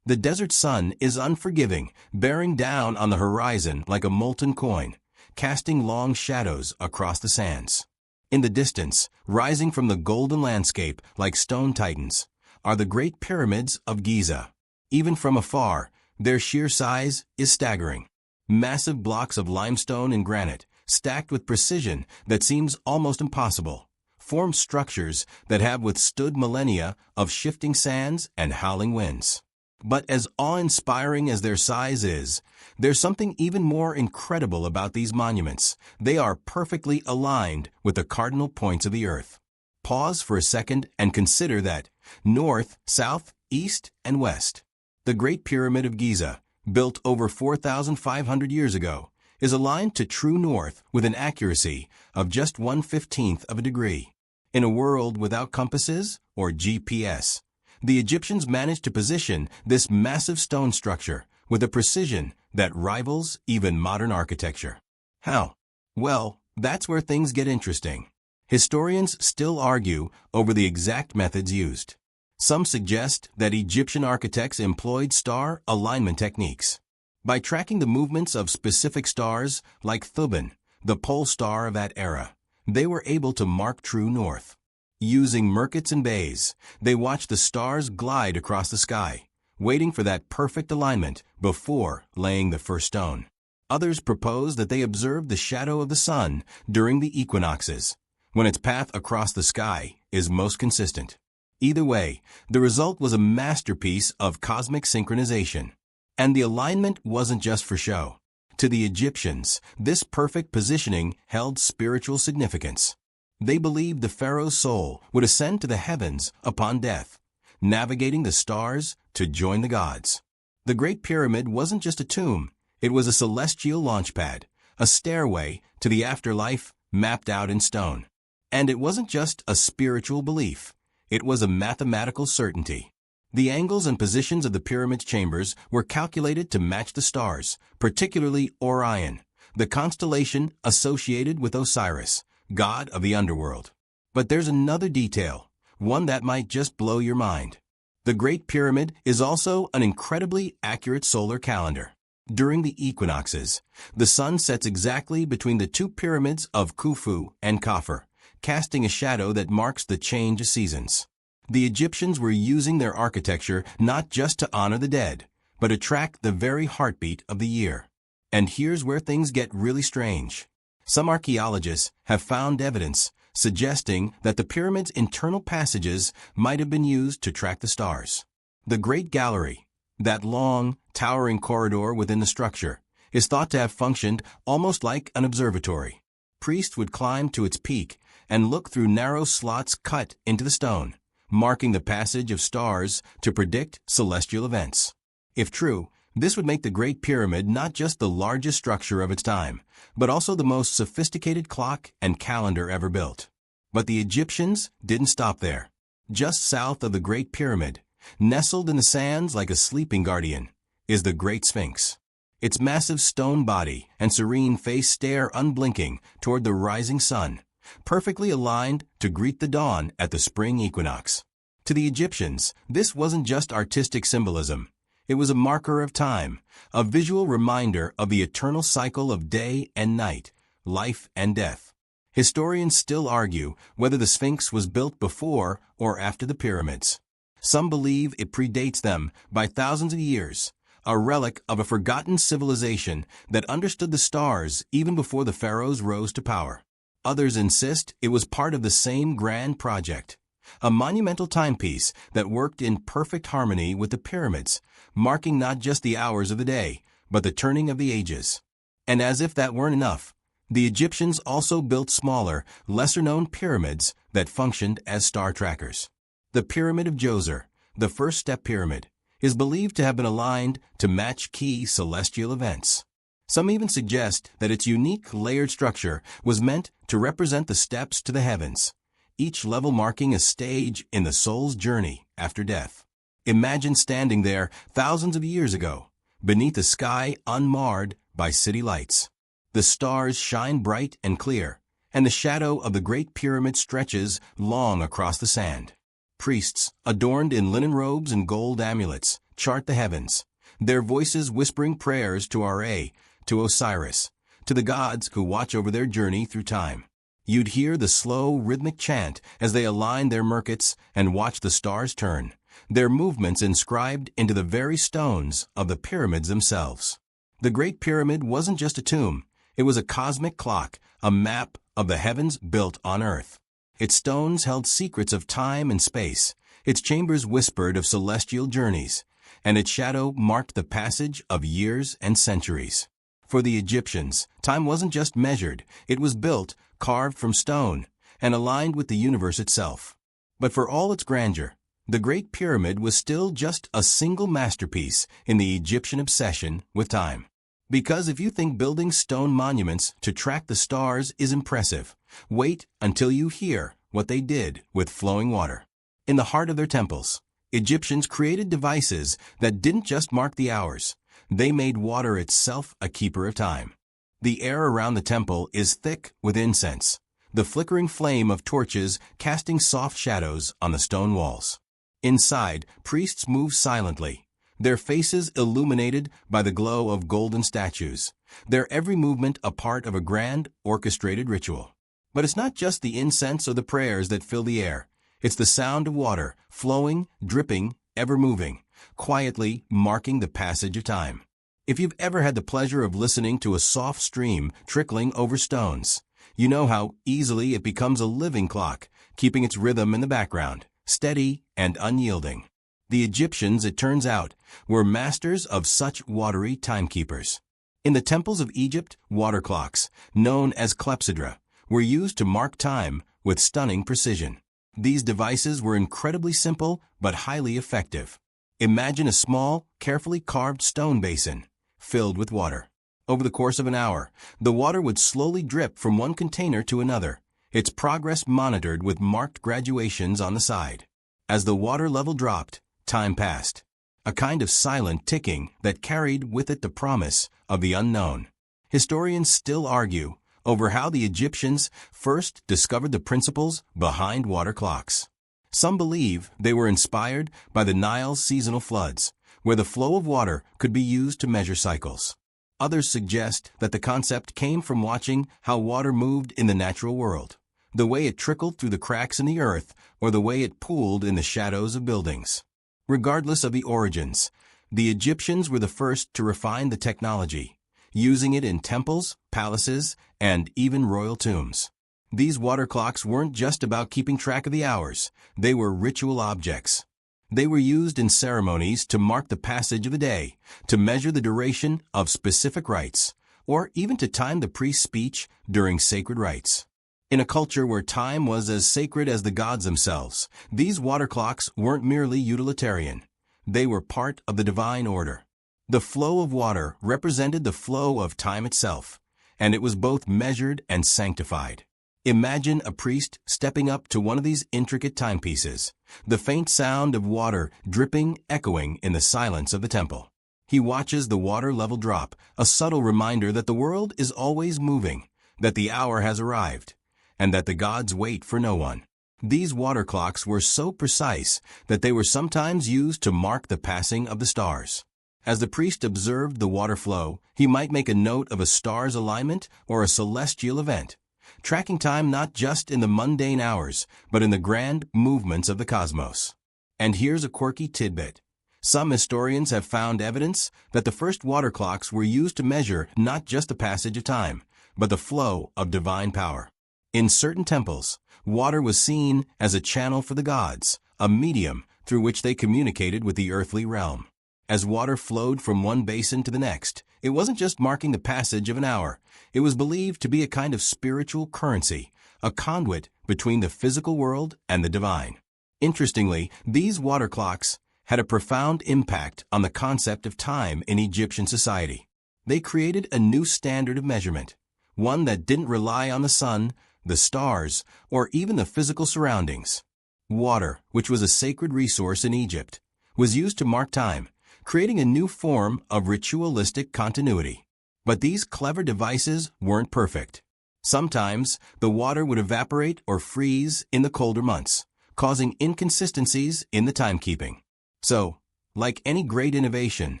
The desert sun is unforgiving, bearing down on the horizon like a molten coin, casting long shadows across the sands. In the distance, rising from the golden landscape like stone titans, are the Great Pyramids of Giza. Even from afar, their sheer size is staggering. Massive blocks of limestone and granite, stacked with precision that seems almost impossible, form structures that have withstood millennia of shifting sands and howling winds. But as awe-inspiring as their size is, there's something even more incredible about these monuments. They are perfectly aligned with the cardinal points of the earth. Pause for a second and consider that north, south, east, and west. The Great Pyramid of Giza, built over 4,500 years ago, is aligned to true north with an accuracy of just 1/15 of a degree. In a world without compasses or GPS, the Egyptians managed to position this massive stone structure with a precision that rivals even modern architecture. How? Well, that's where things get interesting. Historians still argue over the exact methods used. Some suggest that Egyptian architects employed star alignment techniques. By tracking the movements of specific stars like Thuban, the pole star of that era, they were able to mark true north. Using Merkits and bays, they watched the stars glide across the sky, waiting for that perfect alignment before laying the first stone. Others propose that they observed the shadow of the sun during the equinoxes, when its path across the sky is most consistent. Either way, the result was a masterpiece of cosmic synchronization. And the alignment wasn't just for show. To the Egyptians, this perfect positioning held spiritual significance. They believed the pharaoh's soul would ascend to the heavens upon death, navigating the stars to join the gods. The Great Pyramid wasn't just a tomb, it was a celestial launchpad, a stairway to the afterlife mapped out in stone. And it wasn't just a spiritual belief, it was a mathematical certainty. The angles and positions of the pyramid's chambers were calculated to match the stars, particularly Orion, the constellation associated with Osiris, god of the underworld. But there's another detail, one that might just blow your mind. The Great Pyramid is also an incredibly accurate solar calendar. During the equinoxes, the sun sets exactly between the two pyramids of Khufu and Khafre, casting a shadow that marks the change of seasons. The Egyptians were using their architecture not just to honor the dead, but to track the very heartbeat of the year. And here's where things get really strange. Some archaeologists have found evidence suggesting that the pyramid's internal passages might have been used to track the stars. The Great Gallery, that long, towering corridor within the structure, is thought to have functioned almost like an observatory. Priests would climb to its peak and look through narrow slots cut into the stone, marking the passage of stars to predict celestial events. If true, this would make the Great Pyramid not just the largest structure of its time, but also the most sophisticated clock and calendar ever built. But the Egyptians didn't stop there. Just south of the Great Pyramid, nestled in the sands like a sleeping guardian, is the Great Sphinx. Its massive stone body and serene face stare unblinking toward the rising sun, perfectly aligned to greet the dawn at the spring equinox. To the Egyptians, this wasn't just artistic symbolism. It was a marker of time, a visual reminder of the eternal cycle of day and night, life and death. Historians still argue whether the Sphinx was built before or after the pyramids. Some believe it predates them by thousands of years, a relic of a forgotten civilization that understood the stars even before the pharaohs rose to power. Others insist it was part of the same grand project, a monumental timepiece that worked in perfect harmony with the pyramids, marking not just the hours of the day, but the turning of the ages. And as if that weren't enough, the Egyptians also built smaller, lesser-known pyramids that functioned as star trackers. The Pyramid of Djoser, the first step pyramid, is believed to have been aligned to match key celestial events. Some even suggest that its unique layered structure was meant to represent the steps to the heavens, each level marking a stage in the soul's journey after death. Imagine standing there thousands of years ago, beneath a sky unmarred by city lights. The stars shine bright and clear, and the shadow of the Great Pyramid stretches long across the sand. Priests, adorned in linen robes and gold amulets, chart the heavens, their voices whispering prayers to Ra, to Osiris, to the gods who watch over their journey through time. You'd hear the slow, rhythmic chant as they align their Merkits and watch the stars turn, their movements inscribed into the very stones of the pyramids themselves. The Great Pyramid wasn't just a tomb, it was a cosmic clock, a map of the heavens built on earth. Its stones held secrets of time and space, its chambers whispered of celestial journeys, and its shadow marked the passage of years and centuries. For the Egyptians, time wasn't just measured, it was built, carved from stone, and aligned with the universe itself. But for all its grandeur, the Great Pyramid was still just a single masterpiece in the Egyptian obsession with time. Because if you think building stone monuments to track the stars is impressive, wait until you hear what they did with flowing water. In the heart of their temples, Egyptians created devices that didn't just mark the hours. They made water itself a keeper of time. The air around the temple is thick with incense, the flickering flame of torches casting soft shadows on the stone walls. Inside, priests move silently, their faces illuminated by the glow of golden statues, their every movement a part of a grand, orchestrated ritual. But it's not just the incense or the prayers that fill the air. It's the sound of water, flowing, dripping, ever moving, quietly marking the passage of time. If you've ever had the pleasure of listening to a soft stream trickling over stones, you know how easily it becomes a living clock, keeping its rhythm in the background, steady and unyielding. The Egyptians, it turns out, were masters of such watery timekeepers. In the temples of Egypt, water clocks, known as clepsydra, were used to mark time with stunning precision. These devices were incredibly simple but highly effective. Imagine a small, carefully carved stone basin filled with water. Over the course of an hour, the water would slowly drip from one container to another, its progress monitored with marked graduations on the side. As the water level dropped, time passed, a kind of silent ticking that carried with it the promise of the unknown. Historians still argue over how the Egyptians first discovered the principles behind water clocks. Some believe they were inspired by the Nile's seasonal floods, where the flow of water could be used to measure cycles. Others suggest that the concept came from watching how water moved in the natural world, the way it trickled through the cracks in the earth or the way it pooled in the shadows of buildings. Regardless of the origins, the Egyptians were the first to refine the technology, using it in temples, palaces, and even royal tombs. These water clocks weren't just about keeping track of the hours, they were ritual objects. They were used in ceremonies to mark the passage of the day, to measure the duration of specific rites, or even to time the priest's speech during sacred rites. In a culture where time was as sacred as the gods themselves, these water clocks weren't merely utilitarian. They were part of the divine order. The flow of water represented the flow of time itself, and it was both measured and sanctified. Imagine a priest stepping up to one of these intricate timepieces, the faint sound of water dripping echoing in the silence of the temple. He watches the water level drop, a subtle reminder that the world is always moving, that the hour has arrived, and that the gods wait for no one. These water clocks were so precise that they were sometimes used to mark the passing of the stars. As the priest observed the water flow, he might make a note of a star's alignment or a celestial event, tracking time not just in the mundane hours, but in the grand movements of the cosmos. And here's a quirky tidbit. Some historians have found evidence that the first water clocks were used to measure not just the passage of time, but the flow of divine power. In certain temples, water was seen as a channel for the gods, a medium through which they communicated with the earthly realm. As water flowed from one basin to the next, it wasn't just marking the passage of an hour. It was believed to be a kind of spiritual currency, a conduit between the physical world and the divine. Interestingly, these water clocks had a profound impact on the concept of time in Egyptian society. They created a new standard of measurement, one that didn't rely on the sun, the stars, or even the physical surroundings. Water, which was a sacred resource in Egypt, was used to mark time, creating a new form of ritualistic continuity. But these clever devices weren't perfect. Sometimes, the water would evaporate or freeze in the colder months, causing inconsistencies in the timekeeping. So, like any great innovation,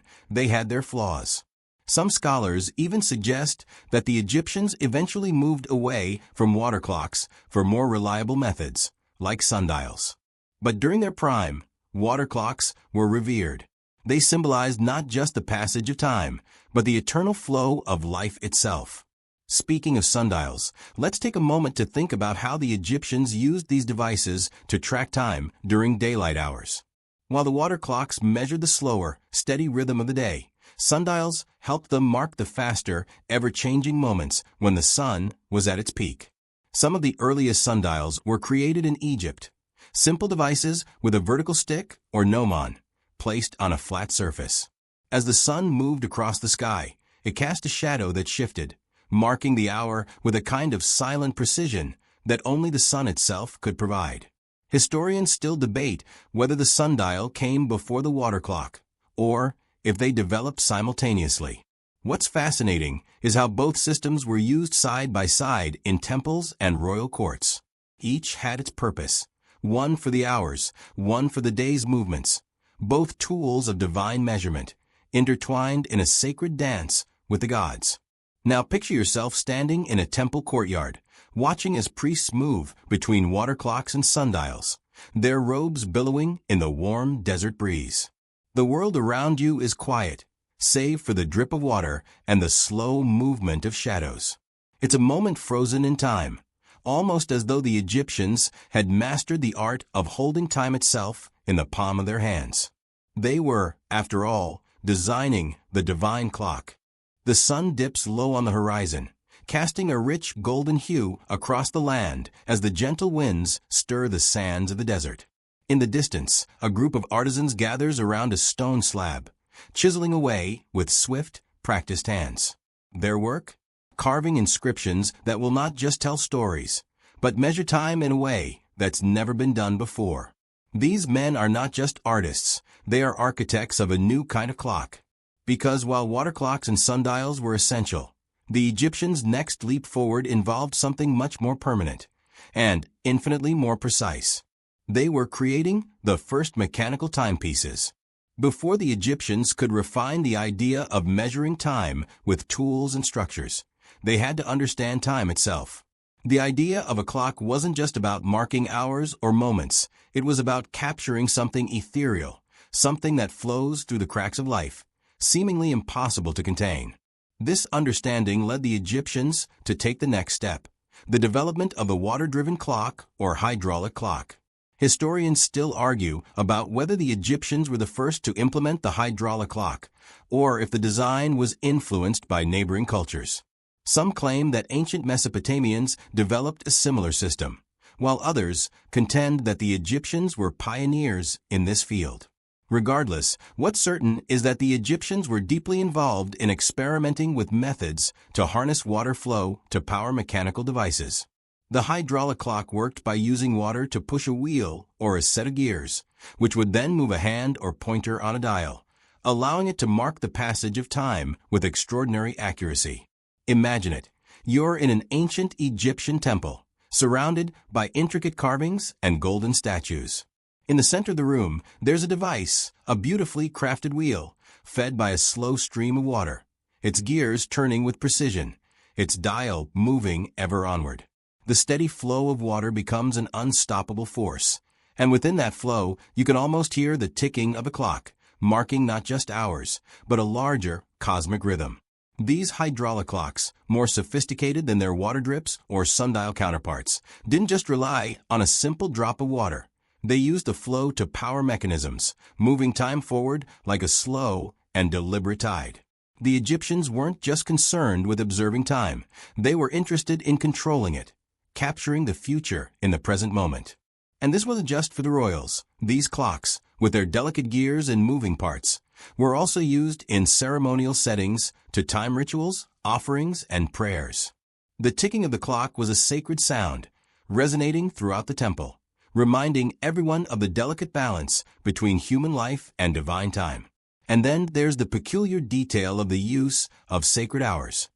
they had their flaws. Some scholars even suggest that the Egyptians eventually moved away from water clocks for more reliable methods, like sundials. But during their prime, water clocks were revered. They symbolized not just the passage of time, but the eternal flow of life itself. Speaking of sundials, let's take a moment to think about how the Egyptians used these devices to track time during daylight hours. While the water clocks measured the slower, steady rhythm of the day, sundials helped them mark the faster, ever-changing moments when the sun was at its peak. Some of the earliest sundials were created in Egypt. Simple devices with a vertical stick or gnomon placed on a flat surface. As the sun moved across the sky, it cast a shadow that shifted, marking the hour with a kind of silent precision that only the sun itself could provide. Historians still debate whether the sundial came before the water clock, or if they developed simultaneously. What's fascinating is how both systems were used side by side in temples and royal courts. Each had its purpose, one for the hours, one for the day's movements, both tools of divine measurement, intertwined in a sacred dance with the gods. Now picture yourself standing in a temple courtyard, watching as priests move between water clocks and sundials, their robes billowing in the warm desert breeze. The world around you is quiet, save for the drip of water and the slow movement of shadows. It's a moment frozen in time, almost as though the Egyptians had mastered the art of holding time itself in the palm of their hands. They were, after all, designing the divine clock. The sun dips low on the horizon, casting a rich golden hue across the land as the gentle winds stir the sands of the desert. In the distance, a group of artisans gathers around a stone slab, chiseling away with swift, practiced hands. Their work? Carving inscriptions that will not just tell stories, but measure time in a way that's never been done before. These men are not just artists, they are architects of a new kind of clock. Because while water clocks and sundials were essential, the Egyptians' next leap forward involved something much more permanent and infinitely more precise. They were creating the first mechanical timepieces. Before the Egyptians could refine the idea of measuring time with tools and structures, they had to understand time itself. The idea of a clock wasn't just about marking hours or moments, it was about capturing something ethereal, something that flows through the cracks of life, seemingly impossible to contain. This understanding led the Egyptians to take the next step, the development of the water-driven clock or hydraulic clock. Historians still argue about whether the Egyptians were the first to implement the hydraulic clock, or if the design was influenced by neighboring cultures. Some claim that ancient Mesopotamians developed a similar system, while others contend that the Egyptians were pioneers in this field. Regardless, what's certain is that the Egyptians were deeply involved in experimenting with methods to harness water flow to power mechanical devices. The hydraulic clock worked by using water to push a wheel or a set of gears, which would then move a hand or pointer on a dial, allowing it to mark the passage of time with extraordinary accuracy. Imagine it. You're in an ancient Egyptian temple, surrounded by intricate carvings and golden statues. In the center of the room, there's a device, a beautifully crafted wheel, fed by a slow stream of water, its gears turning with precision, its dial moving ever onward. The steady flow of water becomes an unstoppable force, and within that flow, you can almost hear the ticking of a clock, marking not just hours, but a larger cosmic rhythm. These hydraulic clocks, more sophisticated than their water drips or sundial counterparts, didn't just rely on a simple drop of water. They used the flow to power mechanisms, moving time forward like a slow and deliberate tide. The Egyptians weren't just concerned with observing time, they were interested in controlling it, capturing the future in the present moment. And this wasn't just for the royals. These clocks, with their delicate gears and moving parts, were also used in ceremonial settings to time rituals, offerings, and prayers. The ticking of the clock was a sacred sound, resonating throughout the temple, reminding everyone of the delicate balance between human life and divine time. And then there's the peculiar detail of the use of sacred hours.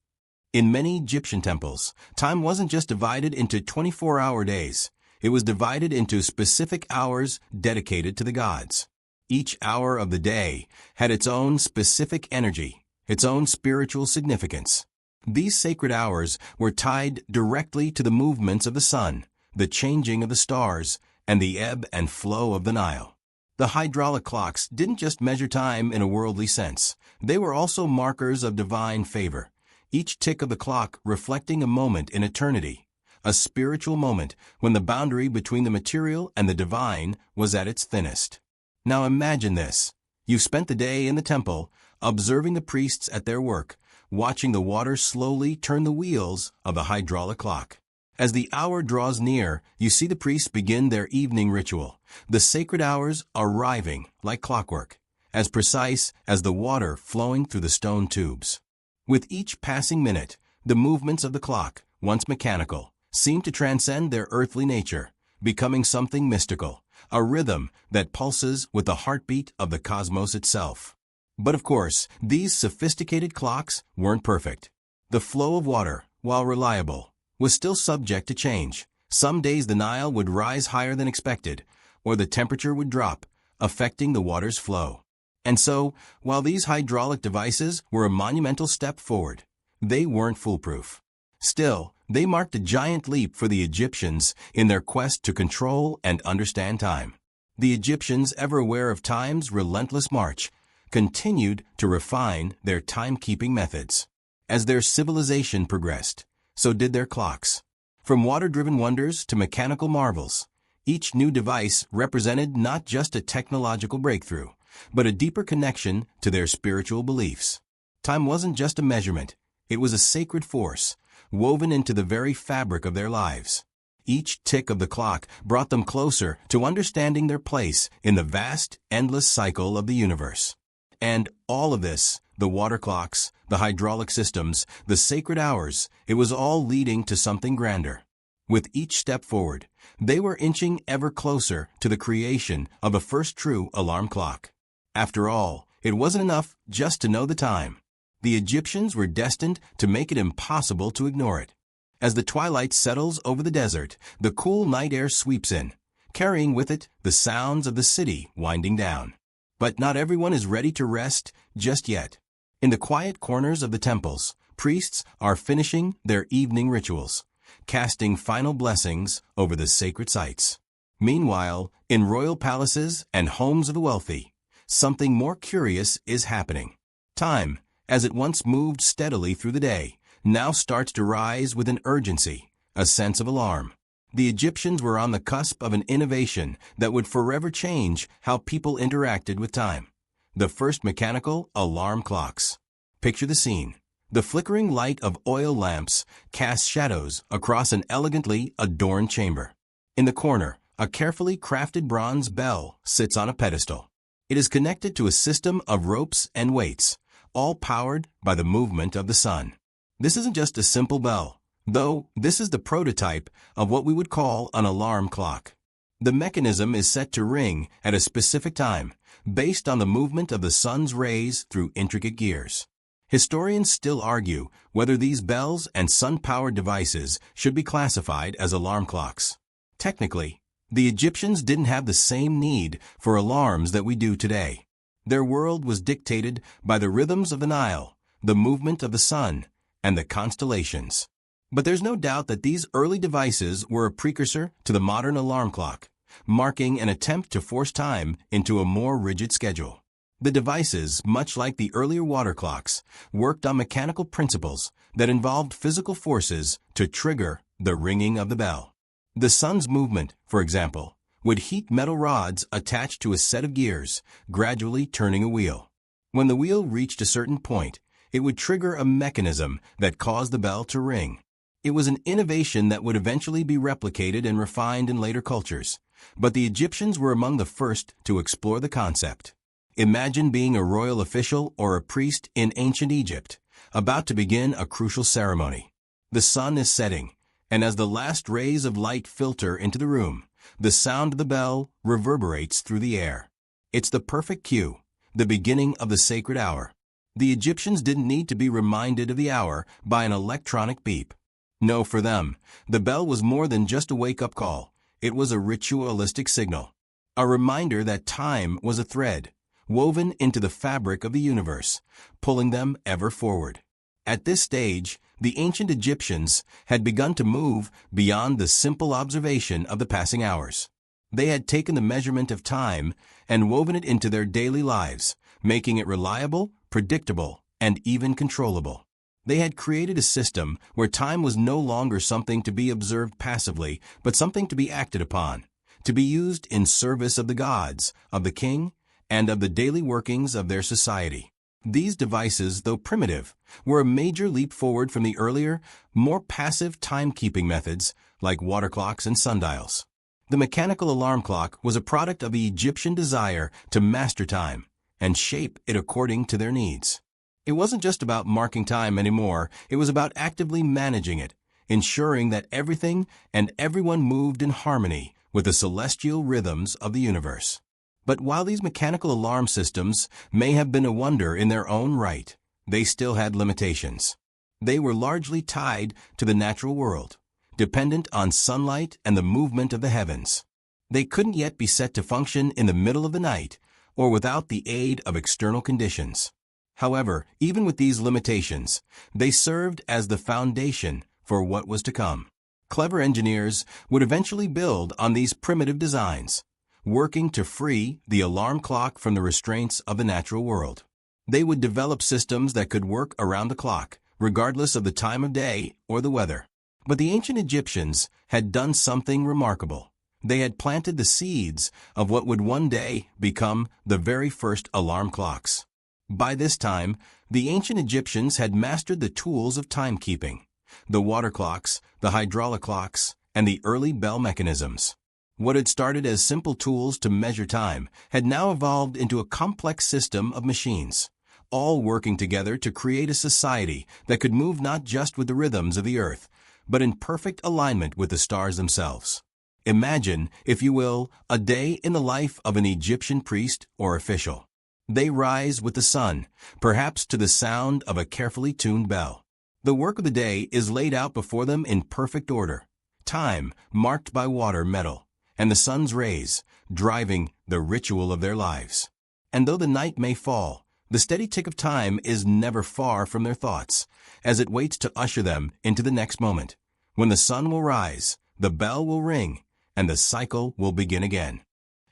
In many Egyptian temples, time wasn't just divided into 24-hour days. It was divided into specific hours dedicated to the gods. Each hour of the day had its own specific energy, its own spiritual significance. These sacred hours were tied directly to the movements of the sun, the changing of the stars, and the ebb and flow of the Nile. The hydraulic clocks didn't just measure time in a worldly sense. They were also markers of divine favor, each tick of the clock reflecting a moment in eternity, a spiritual moment when the boundary between the material and the divine was at its thinnest. Now imagine this. You've spent the day in the temple, observing the priests at their work, watching the water slowly turn the wheels of the hydraulic clock. As the hour draws near, you see the priests begin their evening ritual. The sacred hours arriving like clockwork, as precise as the water flowing through the stone tubes. With each passing minute, the movements of the clock, once mechanical, seem to transcend their earthly nature, becoming something mystical, a rhythm that pulses with the heartbeat of the cosmos itself. But of course, these sophisticated clocks weren't perfect. The flow of water, while reliable, was still subject to change. Some days the Nile would rise higher than expected, or the temperature would drop, affecting the water's flow. And so, while these hydraulic devices were a monumental step forward, they weren't foolproof. Still, they marked a giant leap for the Egyptians in their quest to control and understand time. The Egyptians, ever aware of time's relentless march, continued to refine their timekeeping methods. As their civilization progressed, so did their clocks. From water-driven wonders to mechanical marvels, each new device represented not just a technological breakthrough, but a deeper connection to their spiritual beliefs. Time wasn't just a measurement, it was a sacred force, woven into the very fabric of their lives. Each tick of the clock brought them closer to understanding their place in the vast, endless cycle of the universe. And all of this, the water clocks, the hydraulic systems, the sacred hours, it was all leading to something grander. With each step forward, they were inching ever closer to the creation of a first true alarm clock. After all, it wasn't enough just to know the time. The Egyptians were destined to make it impossible to ignore it. As the twilight settles over the desert, the cool night air sweeps in, carrying with it the sounds of the city winding down. But not everyone is ready to rest just yet. In the quiet corners of the temples, priests are finishing their evening rituals, casting final blessings over the sacred sites. Meanwhile, in royal palaces and homes of the wealthy, something more curious is happening. Time, as it once moved steadily through the day, now starts to rise with an urgency, a sense of alarm. The Egyptians were on the cusp of an innovation that would forever change how people interacted with time. The first mechanical alarm clocks. Picture the scene. The flickering light of oil lamps casts shadows across an elegantly adorned chamber. In the corner, a carefully crafted bronze bell sits on a pedestal. It is connected to a system of ropes and weights, all powered by the movement of the sun. This isn't just a simple bell, though this is the prototype of what we would call an alarm clock. The mechanism is set to ring at a specific time, based on the movement of the sun's rays through intricate gears. Historians still argue whether these bells and sun-powered devices should be classified as alarm clocks. Technically, the Egyptians didn't have the same need for alarms that we do today. Their world was dictated by the rhythms of the Nile, the movement of the sun, and the constellations. But there's no doubt that these early devices were a precursor to the modern alarm clock, marking an attempt to force time into a more rigid schedule. The devices, much like the earlier water clocks, worked on mechanical principles that involved physical forces to trigger the ringing of the bell. The sun's movement, for example, would heat metal rods attached to a set of gears, gradually turning a wheel. When the wheel reached a certain point, it would trigger a mechanism that caused the bell to ring. It was an innovation that would eventually be replicated and refined in later cultures, but the Egyptians were among the first to explore the concept. Imagine being a royal official or a priest in ancient Egypt, about to begin a crucial ceremony. The sun is setting, and as the last rays of light filter into the room, the sound of the bell reverberates through the air. It's the perfect cue, the beginning of the sacred hour. The Egyptians didn't need to be reminded of the hour by an electronic beep. No, for them, the bell was more than just a wake-up call. It was a ritualistic signal, a reminder that time was a thread, woven into the fabric of the universe, pulling them ever forward. At this stage, the ancient Egyptians had begun to move beyond the simple observation of the passing hours. They had taken the measurement of time and woven it into their daily lives, making it reliable, predictable, and even controllable. They had created a system where time was no longer something to be observed passively, but something to be acted upon, to be used in service of the gods, of the king, and of the daily workings of their society. These devices, though primitive, were a major leap forward from the earlier, more passive timekeeping methods like water clocks and sundials. The mechanical alarm clock was a product of the Egyptian desire to master time and shape it according to their needs. It wasn't just about marking time anymore, it was about actively managing it, ensuring that everything and everyone moved in harmony with the celestial rhythms of the universe. But while these mechanical alarm systems may have been a wonder in their own right, they still had limitations. They were largely tied to the natural world, dependent on sunlight and the movement of the heavens. They couldn't yet be set to function in the middle of the night or without the aid of external conditions. However, even with these limitations, they served as the foundation for what was to come. Clever engineers would eventually build on these primitive designs, working to free the alarm clock from the restraints of the natural world. They would develop systems that could work around the clock, regardless of the time of day or the weather. But the ancient Egyptians had done something remarkable. They had planted the seeds of what would one day become the very first alarm clocks. By this time, the ancient Egyptians had mastered the tools of timekeeping, the water clocks, the hydraulic clocks, and the early bell mechanisms. What had started as simple tools to measure time had now evolved into a complex system of machines, all working together to create a society that could move not just with the rhythms of the earth, but in perfect alignment with the stars themselves. Imagine, if you will, a day in the life of an Egyptian priest or official. They rise with the sun, perhaps to the sound of a carefully tuned bell. The work of the day is laid out before them in perfect order, time marked by water, metal, and the sun's rays, driving the ritual of their lives. And though the night may fall, the steady tick of time is never far from their thoughts, as it waits to usher them into the next moment, when the sun will rise, the bell will ring, and the cycle will begin again.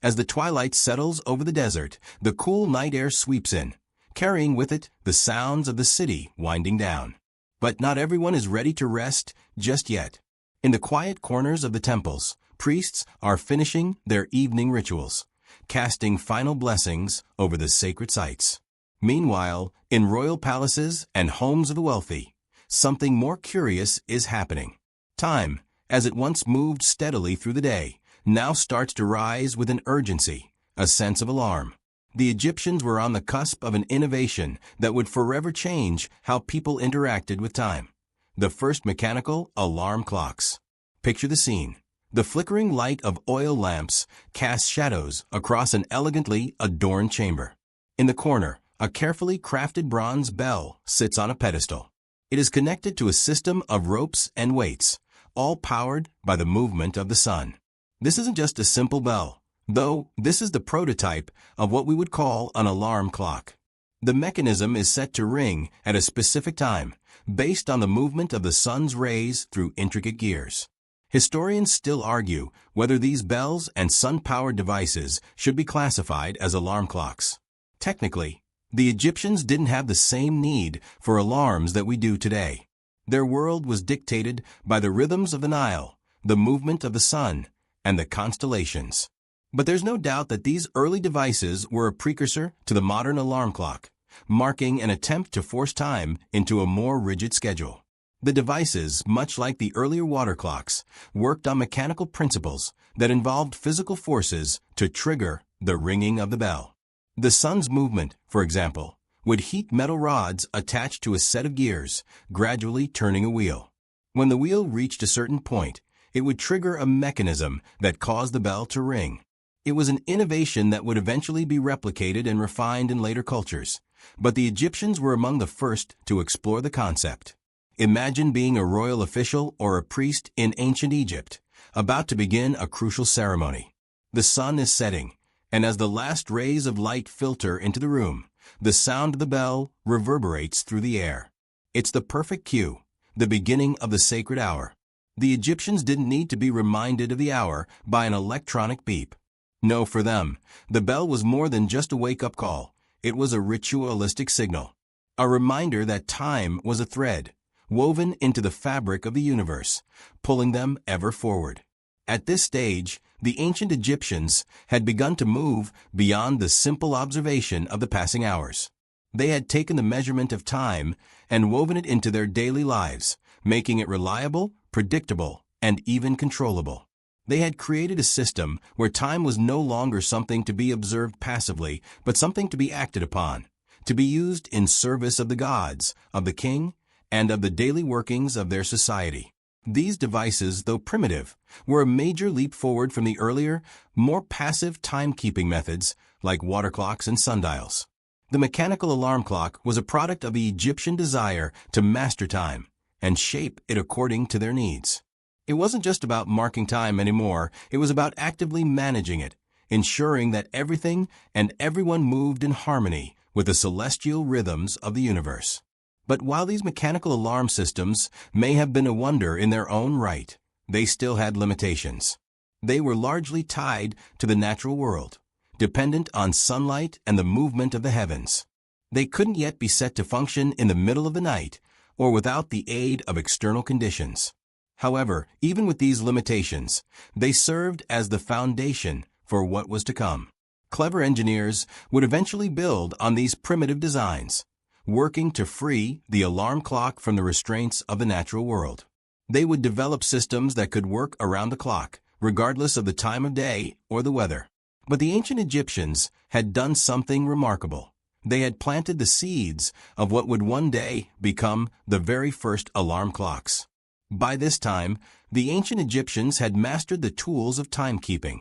As the twilight settles over the desert, the cool night air sweeps in, carrying with it the sounds of the city winding down. But not everyone is ready to rest just yet. In the quiet corners of the temples, priests are finishing their evening rituals, casting final blessings over the sacred sites. Meanwhile, in royal palaces and homes of the wealthy, something more curious is happening. Time, as it once moved steadily through the day, now starts to rise with an urgency, a sense of alarm. The Egyptians were on the cusp of an innovation that would forever change how people interacted with time. The first mechanical alarm clocks. Picture the scene. The flickering light of oil lamps casts shadows across an elegantly adorned chamber. In the corner, a carefully crafted bronze bell sits on a pedestal. It is connected to a system of ropes and weights, all powered by the movement of the sun. This isn't just a simple bell, though this is the prototype of what we would call an alarm clock. The mechanism is set to ring at a specific time, based on the movement of the sun's rays through intricate gears. Historians still argue whether these bells and sun-powered devices should be classified as alarm clocks. Technically, the Egyptians didn't have the same need for alarms that we do today. Their world was dictated by the rhythms of the Nile, the movement of the sun, and the constellations. But there's no doubt that these early devices were a precursor to the modern alarm clock, marking an attempt to force time into a more rigid schedule. The devices, much like the earlier water clocks, worked on mechanical principles that involved physical forces to trigger the ringing of the bell. The sun's movement, for example, would heat metal rods attached to a set of gears, gradually turning a wheel. When the wheel reached a certain point, it would trigger a mechanism that caused the bell to ring. It was an innovation that would eventually be replicated and refined in later cultures, but the Egyptians were among the first to explore the concept. Imagine being a royal official or a priest in ancient Egypt, about to begin a crucial ceremony. The sun is setting, and as the last rays of light filter into the room, the sound of the bell reverberates through the air. It's the perfect cue, the beginning of the sacred hour. The Egyptians didn't need to be reminded of the hour by an electronic beep. No, for them, the bell was more than just a wake-up call. It was a ritualistic signal, a reminder that time was a thread, woven into the fabric of the universe, pulling them ever forward. At this stage, the ancient Egyptians had begun to move beyond the simple observation of the passing hours. They had taken the measurement of time and woven it into their daily lives, making it reliable, predictable, and even controllable. They had created a system where time was no longer something to be observed passively, but something to be acted upon, to be used in service of the gods, of the king, and of the daily workings of their society. These devices, though primitive, were a major leap forward from the earlier, more passive timekeeping methods like water clocks and sundials. The mechanical alarm clock was a product of the Egyptian desire to master time and shape it according to their needs. It wasn't just about marking time anymore, it was about actively managing it, ensuring that everything and everyone moved in harmony with the celestial rhythms of the universe. But while these mechanical alarm systems may have been a wonder in their own right, they still had limitations. They were largely tied to the natural world, dependent on sunlight and the movement of the heavens. They couldn't yet be set to function in the middle of the night or without the aid of external conditions. However, even with these limitations, they served as the foundation for what was to come. Clever engineers would eventually build on these primitive designs, working to free the alarm clock from the restraints of the natural world. They would develop systems that could work around the clock, regardless of the time of day or the weather. But the ancient Egyptians had done something remarkable. They had planted the seeds of what would one day become the very first alarm clocks. By this time, the ancient Egyptians had mastered the tools of timekeeping,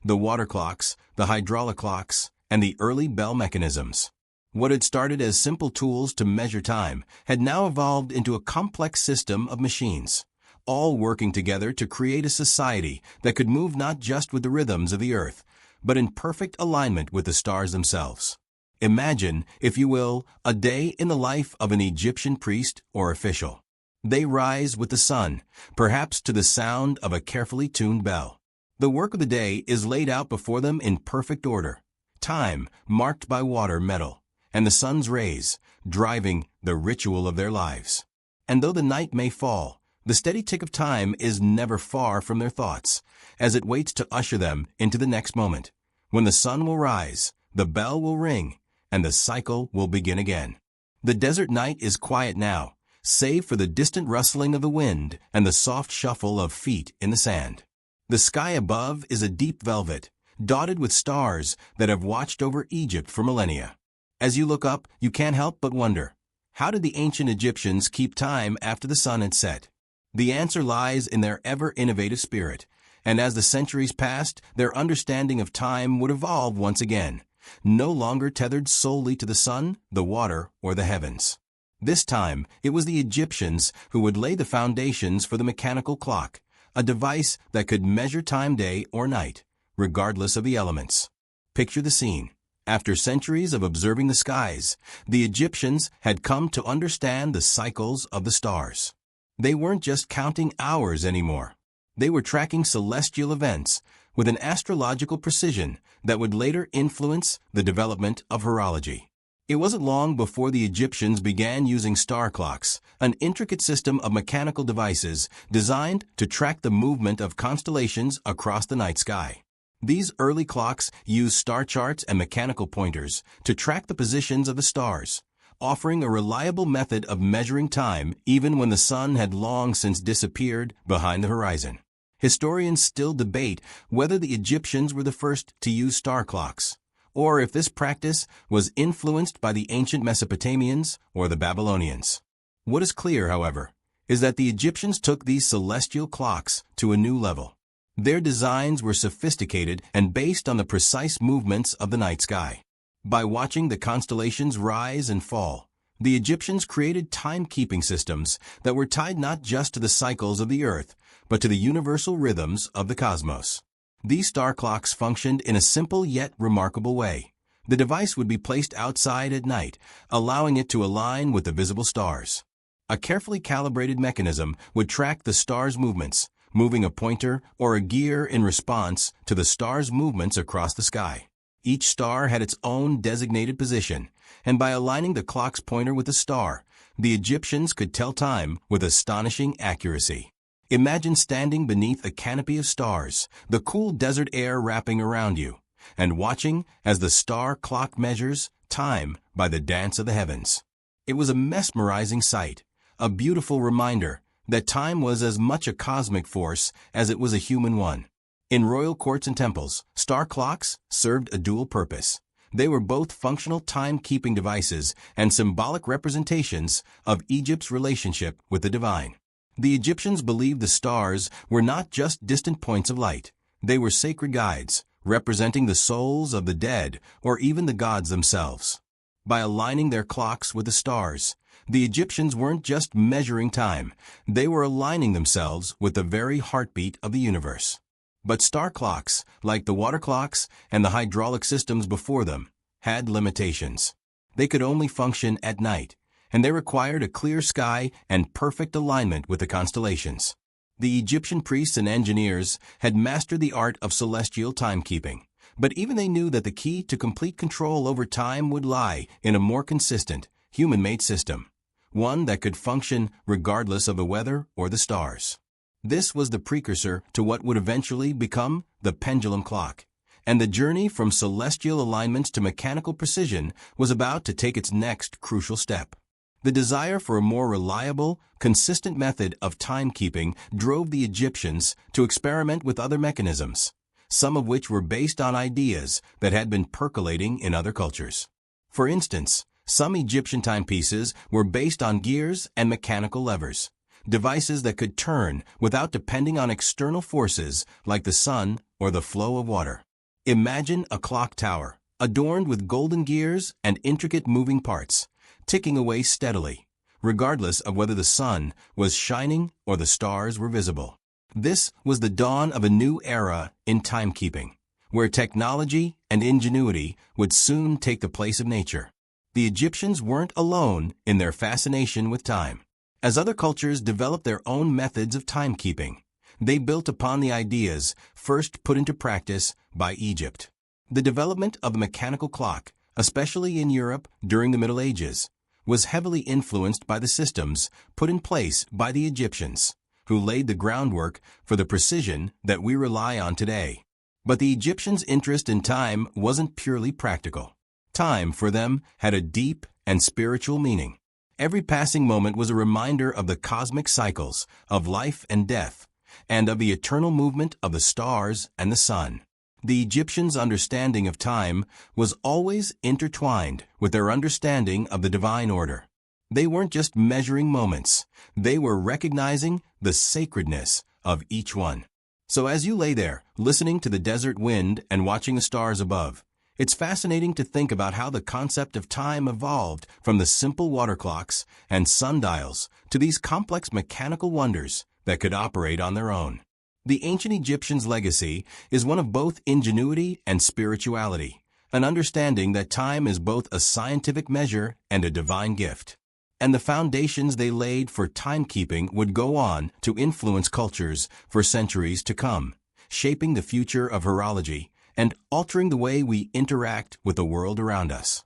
the water clocks, the hydraulic clocks, and the early bell mechanisms. What had started as simple tools to measure time had now evolved into a complex system of machines, all working together to create a society that could move not just with the rhythms of the earth, but in perfect alignment with the stars themselves. Imagine, if you will, a day in the life of an Egyptian priest or official. They rise with the sun, perhaps to the sound of a carefully tuned bell. The work of the day is laid out before them in perfect order, time marked by water metal, and the sun's rays, driving the ritual of their lives. And though the night may fall, the steady tick of time is never far from their thoughts, as it waits to usher them into the next moment, when the sun will rise, the bell will ring, and the cycle will begin again. The desert night is quiet now, save for the distant rustling of the wind and the soft shuffle of feet in the sand. The sky above is a deep velvet, dotted with stars that have watched over Egypt for millennia. As you look up, you can't help but wonder, how did the ancient Egyptians keep time after the sun had set? The answer lies in their ever-innovative spirit, and as the centuries passed, their understanding of time would evolve once again, no longer tethered solely to the sun, the water, or the heavens. This time, it was the Egyptians who would lay the foundations for the mechanical clock, a device that could measure time day or night, regardless of the elements. Picture the scene. After centuries of observing the skies, the Egyptians had come to understand the cycles of the stars. They weren't just counting hours anymore. They were tracking celestial events with an astrological precision that would later influence the development of horology. It wasn't long before the Egyptians began using star clocks, an intricate system of mechanical devices designed to track the movement of constellations across the night sky. These early clocks used star charts and mechanical pointers to track the positions of the stars, offering a reliable method of measuring time even when the sun had long since disappeared behind the horizon. Historians still debate whether the Egyptians were the first to use star clocks, or if this practice was influenced by the ancient Mesopotamians or the Babylonians. What is clear, however, is that the Egyptians took these celestial clocks to a new level. Their designs were sophisticated and based on the precise movements of the night sky. By watching the constellations rise and fall, the Egyptians created timekeeping systems that were tied not just to the cycles of the earth, but to the universal rhythms of the cosmos. These star clocks functioned in a simple yet remarkable way. The device would be placed outside at night, allowing it to align with the visible stars. A carefully calibrated mechanism would track the stars' movements, moving a pointer or a gear in response to the stars' movements across the sky. Each star had its own designated position, and by aligning the clock's pointer with the star, the Egyptians could tell time with astonishing accuracy. Imagine standing beneath a canopy of stars, the cool desert air wrapping around you, and watching as the star clock measures time by the dance of the heavens. It was a mesmerizing sight, a beautiful reminder that time was as much a cosmic force as it was a human one. In royal courts and temples, star clocks served a dual purpose. They were both functional time-keeping devices and symbolic representations of Egypt's relationship with the divine. The Egyptians believed the stars were not just distant points of light. They were sacred guides, representing the souls of the dead or even the gods themselves. By aligning their clocks with the stars, the Egyptians weren't just measuring time, they were aligning themselves with the very heartbeat of the universe. But star clocks, like the water clocks and the hydraulic systems before them, had limitations. They could only function at night, and they required a clear sky and perfect alignment with the constellations. The Egyptian priests and engineers had mastered the art of celestial timekeeping, but even they knew that the key to complete control over time would lie in a more consistent, human-made system, one that could function regardless of the weather or the stars. This was the precursor to what would eventually become the pendulum clock, and the journey from celestial alignments to mechanical precision was about to take its next crucial step. The desire for a more reliable, consistent method of timekeeping drove the Egyptians to experiment with other mechanisms, some of which were based on ideas that had been percolating in other cultures. For instance, some Egyptian timepieces were based on gears and mechanical levers, devices that could turn without depending on external forces like the sun or the flow of water. Imagine a clock tower, adorned with golden gears and intricate moving parts, ticking away steadily, regardless of whether the sun was shining or the stars were visible. This was the dawn of a new era in timekeeping, where technology and ingenuity would soon take the place of nature. The Egyptians weren't alone in their fascination with time. As other cultures developed their own methods of timekeeping, they built upon the ideas first put into practice by Egypt. The development of the mechanical clock, especially in Europe during the Middle Ages, was heavily influenced by the systems put in place by the Egyptians, who laid the groundwork for the precision that we rely on today. But the Egyptians' interest in time wasn't purely practical. Time, for them, had a deep and spiritual meaning. Every passing moment was a reminder of the cosmic cycles of life and death, and of the eternal movement of the stars and the sun. The Egyptians' understanding of time was always intertwined with their understanding of the divine order. They weren't just measuring moments, they were recognizing the sacredness of each one. So as you lay there, listening to the desert wind and watching the stars above, it's fascinating to think about how the concept of time evolved from the simple water clocks and sundials to these complex mechanical wonders that could operate on their own. The ancient Egyptians' legacy is one of both ingenuity and spirituality, an understanding that time is both a scientific measure and a divine gift. And the foundations they laid for timekeeping would go on to influence cultures for centuries to come, shaping the future of horology and altering the way we interact with the world around us.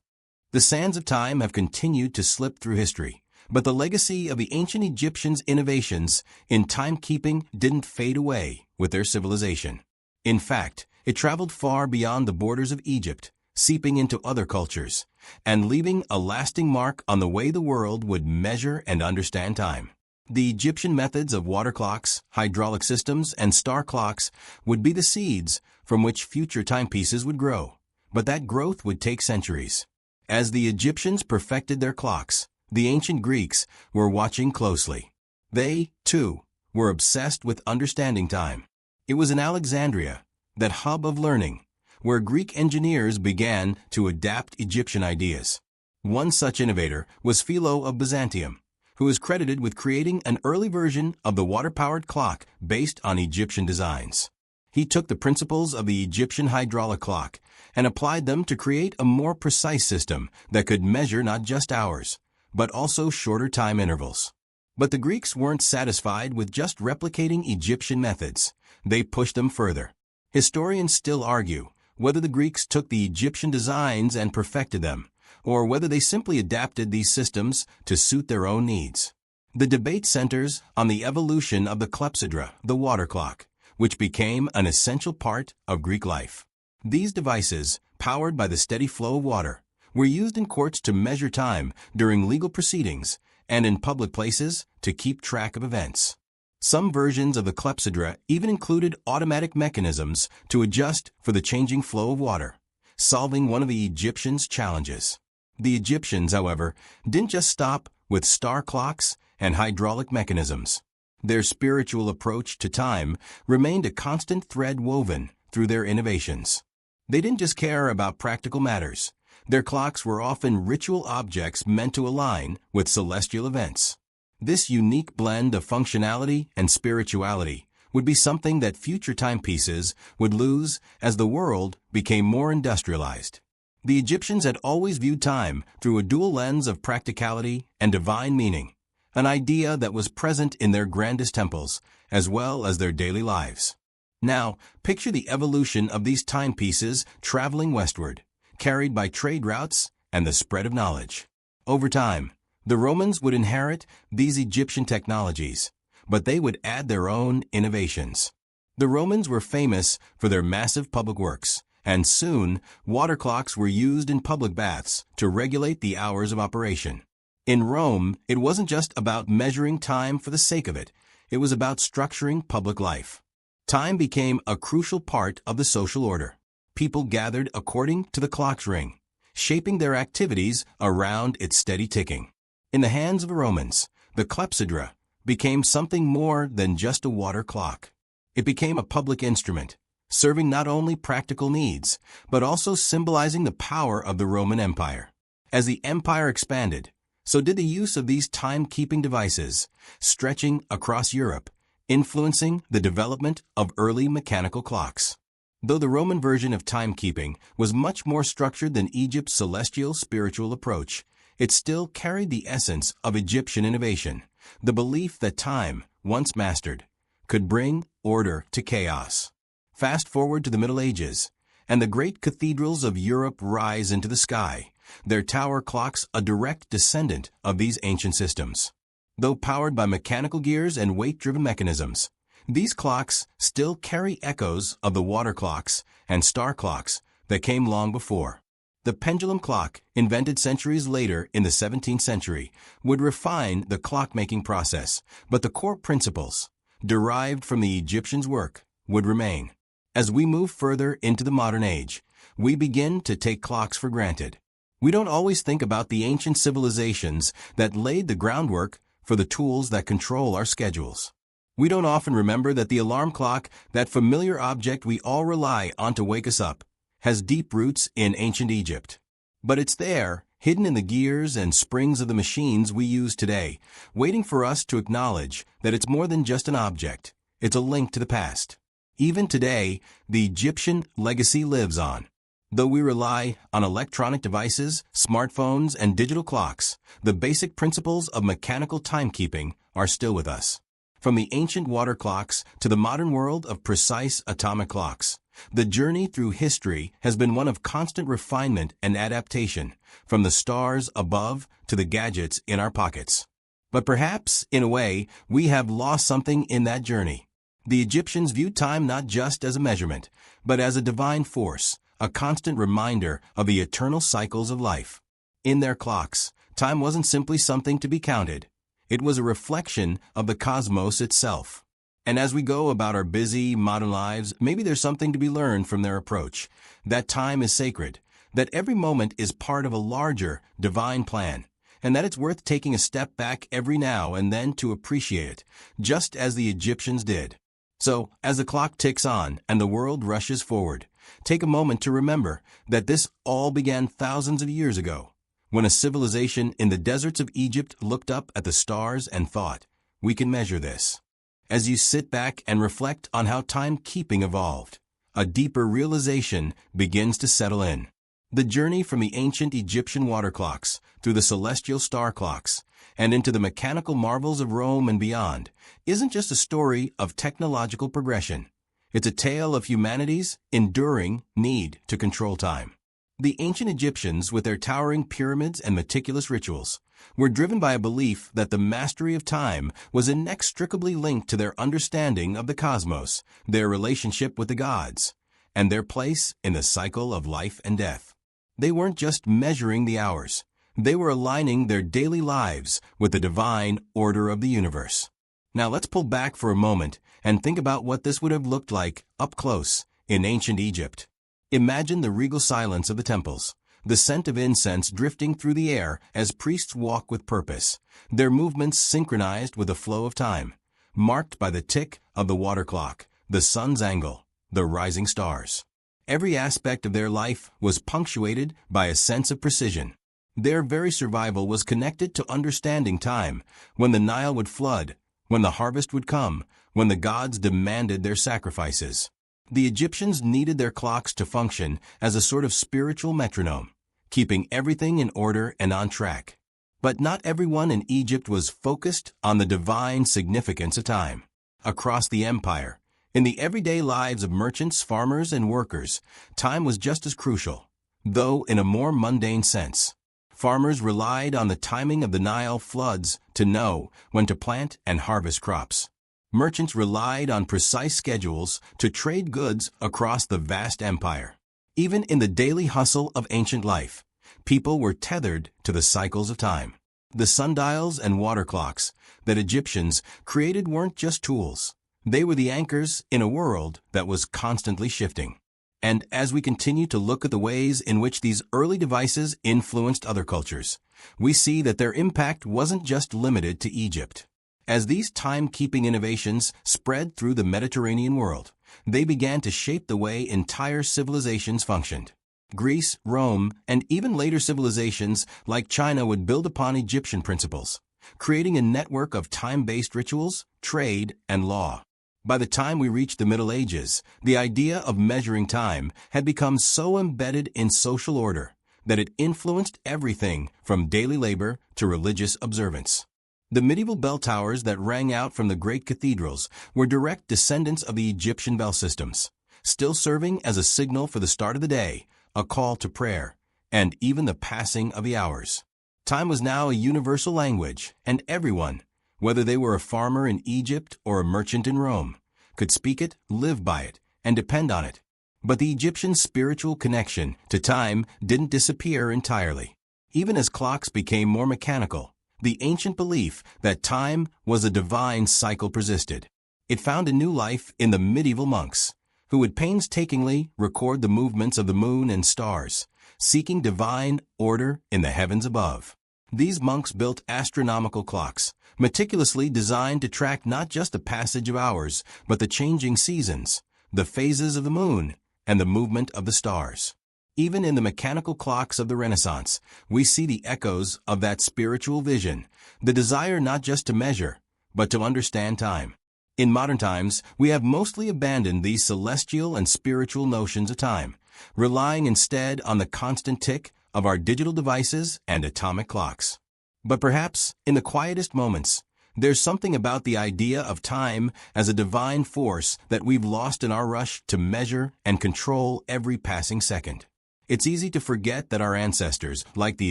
The sands of time have continued to slip through history, but the legacy of the ancient Egyptians' innovations in timekeeping didn't fade away with their civilization. In fact, it traveled far beyond the borders of Egypt, seeping into other cultures, and leaving a lasting mark on the way the world would measure and understand time. The Egyptian methods of water clocks, hydraulic systems, and star clocks would be the seeds from which future timepieces would grow, but that growth would take centuries. As the Egyptians perfected their clocks, the ancient Greeks were watching closely. They, too, were obsessed with understanding time. It was in Alexandria, that hub of learning, where Greek engineers began to adapt Egyptian ideas. One such innovator was Philo of Byzantium, who is credited with creating an early version of the water-powered clock based on Egyptian designs. He took the principles of the Egyptian hydraulic clock and applied them to create a more precise system that could measure not just hours, but also shorter time intervals. But the Greeks weren't satisfied with just replicating Egyptian methods. They pushed them further. Historians still argue whether the Greeks took the Egyptian designs and perfected them, or whether they simply adapted these systems to suit their own needs. The debate centers on the evolution of the clepsydra, the water clock, which became an essential part of Greek life. These devices, powered by the steady flow of water, were used in courts to measure time during legal proceedings and in public places to keep track of events. Some versions of the clepsydra even included automatic mechanisms to adjust for the changing flow of water, solving one of the Egyptians' challenges. The Egyptians, however, didn't just stop with star clocks and hydraulic mechanisms. Their spiritual approach to time remained a constant thread woven through their innovations. They didn't just care about practical matters. Their clocks were often ritual objects meant to align with celestial events. This unique blend of functionality and spirituality would be something that future timepieces would lose as the world became more industrialized. The Egyptians had always viewed time through a dual lens of practicality and divine meaning, an idea that was present in their grandest temples as well as their daily lives. Now, picture the evolution of these timepieces traveling westward, carried by trade routes and the spread of knowledge. Over time, the Romans would inherit these Egyptian technologies, but they would add their own innovations. The Romans were famous for their massive public works, and soon water clocks were used in public baths to regulate the hours of operation. In Rome, it wasn't just about measuring time for the sake of it. It was about structuring public life. Time became a crucial part of the social order. People gathered according to the clock's ring, shaping their activities around its steady ticking. In the hands of the Romans, the clepsydra became something more than just a water clock. It became a public instrument, serving not only practical needs, but also symbolizing the power of the Roman Empire. As the empire expanded, so did the use of these timekeeping devices, stretching across Europe, influencing the development of early mechanical clocks. Though the Roman version of timekeeping was much more structured than Egypt's celestial spiritual approach, it still carried the essence of Egyptian innovation, the belief that time, once mastered, could bring order to chaos. Fast forward to the Middle Ages, and the great cathedrals of Europe rise into the sky, their tower clocks a direct descendant of these ancient systems. Though powered by mechanical gears and weight-driven mechanisms, these clocks still carry echoes of the water clocks and star clocks that came long before. The pendulum clock, invented centuries later in the 17th century, would refine the clockmaking process, but the core principles, derived from the Egyptians' work, would remain. As we move further into the modern age, we begin to take clocks for granted. We don't always think about the ancient civilizations that laid the groundwork for the tools that control our schedules. We don't often remember that the alarm clock, that familiar object we all rely on to wake us up, has deep roots in ancient Egypt. But it's there, hidden in the gears and springs of the machines we use today, waiting for us to acknowledge that it's more than just an object. It's a link to the past. Even today, the Egyptian legacy lives on. Though we rely on electronic devices, smartphones, and digital clocks, the basic principles of mechanical timekeeping are still with us. From the ancient water clocks to the modern world of precise atomic clocks, the journey through history has been one of constant refinement and adaptation, from the stars above to the gadgets in our pockets. But perhaps, in a way, we have lost something in that journey. The Egyptians viewed time not just as a measurement, but as a divine force, a constant reminder of the eternal cycles of life. In their clocks, time wasn't simply something to be counted. It was a reflection of the cosmos itself. And as we go about our busy, modern lives, maybe there's something to be learned from their approach. That time is sacred, that every moment is part of a larger, divine plan, and that it's worth taking a step back every now and then to appreciate it, just as the Egyptians did. So, as the clock ticks on and the world rushes forward, take a moment to remember that this all began thousands of years ago, when a civilization in the deserts of Egypt looked up at the stars and thought, "We can measure this." As you sit back and reflect on how timekeeping evolved, a deeper realization begins to settle in. The journey from the ancient Egyptian water clocks through the celestial star clocks and into the mechanical marvels of Rome and beyond isn't just a story of technological progression. It's a tale of humanity's enduring need to control time. The ancient Egyptians, with their towering pyramids and meticulous rituals, were driven by a belief that the mastery of time was inextricably linked to their understanding of the cosmos, their relationship with the gods, and their place in the cycle of life and death. They weren't just measuring the hours. They were aligning their daily lives with the divine order of the universe. Now let's pull back for a moment and think about what this would have looked like up close in ancient Egypt. Imagine the regal silence of the temples, the scent of incense drifting through the air as priests walk with purpose, their movements synchronized with the flow of time, marked by the tick of the water clock, the sun's angle, the rising stars. Every aspect of their life was punctuated by a sense of precision. Their very survival was connected to understanding time, when the Nile would flood, when the harvest would come, when the gods demanded their sacrifices. The Egyptians needed their clocks to function as a sort of spiritual metronome, keeping everything in order and on track. But not everyone in Egypt was focused on the divine significance of time. Across the empire, in the everyday lives of merchants, farmers, and workers, time was just as crucial, though in a more mundane sense. Farmers relied on the timing of the Nile floods to know when to plant and harvest crops. Merchants relied on precise schedules to trade goods across the vast empire. Even in the daily hustle of ancient life, people were tethered to the cycles of time. The sundials and water clocks that Egyptians created weren't just tools. They were the anchors in a world that was constantly shifting. And as we continue to look at the ways in which these early devices influenced other cultures, we see that their impact wasn't just limited to Egypt. As these timekeeping innovations spread through the Mediterranean world, they began to shape the way entire civilizations functioned. Greece, Rome, and even later civilizations like China would build upon Egyptian principles, creating a network of time-based rituals, trade, and law. By the time we reached the Middle Ages, the idea of measuring time had become so embedded in social order that it influenced everything from daily labor to religious observance. The medieval bell towers that rang out from the great cathedrals were direct descendants of the Egyptian bell systems, still serving as a signal for the start of the day, a call to prayer, and even the passing of the hours. Time was now a universal language, and everyone, whether they were a farmer in Egypt or a merchant in Rome, could speak it, live by it, and depend on it. But the Egyptians' spiritual connection to time didn't disappear entirely. Even as clocks became more mechanical, the ancient belief that time was a divine cycle persisted. It found a new life in the medieval monks, who would painstakingly record the movements of the moon and stars, seeking divine order in the heavens above. These monks built astronomical clocks, meticulously designed to track not just the passage of hours, but the changing seasons, the phases of the moon, and the movement of the stars. Even in the mechanical clocks of the Renaissance, we see the echoes of that spiritual vision, the desire not just to measure, but to understand time. In modern times, we have mostly abandoned these celestial and spiritual notions of time, relying instead on the constant tick of our digital devices and atomic clocks. But perhaps, in the quietest moments, there's something about the idea of time as a divine force that we've lost in our rush to measure and control every passing second. It's easy to forget that our ancestors, like the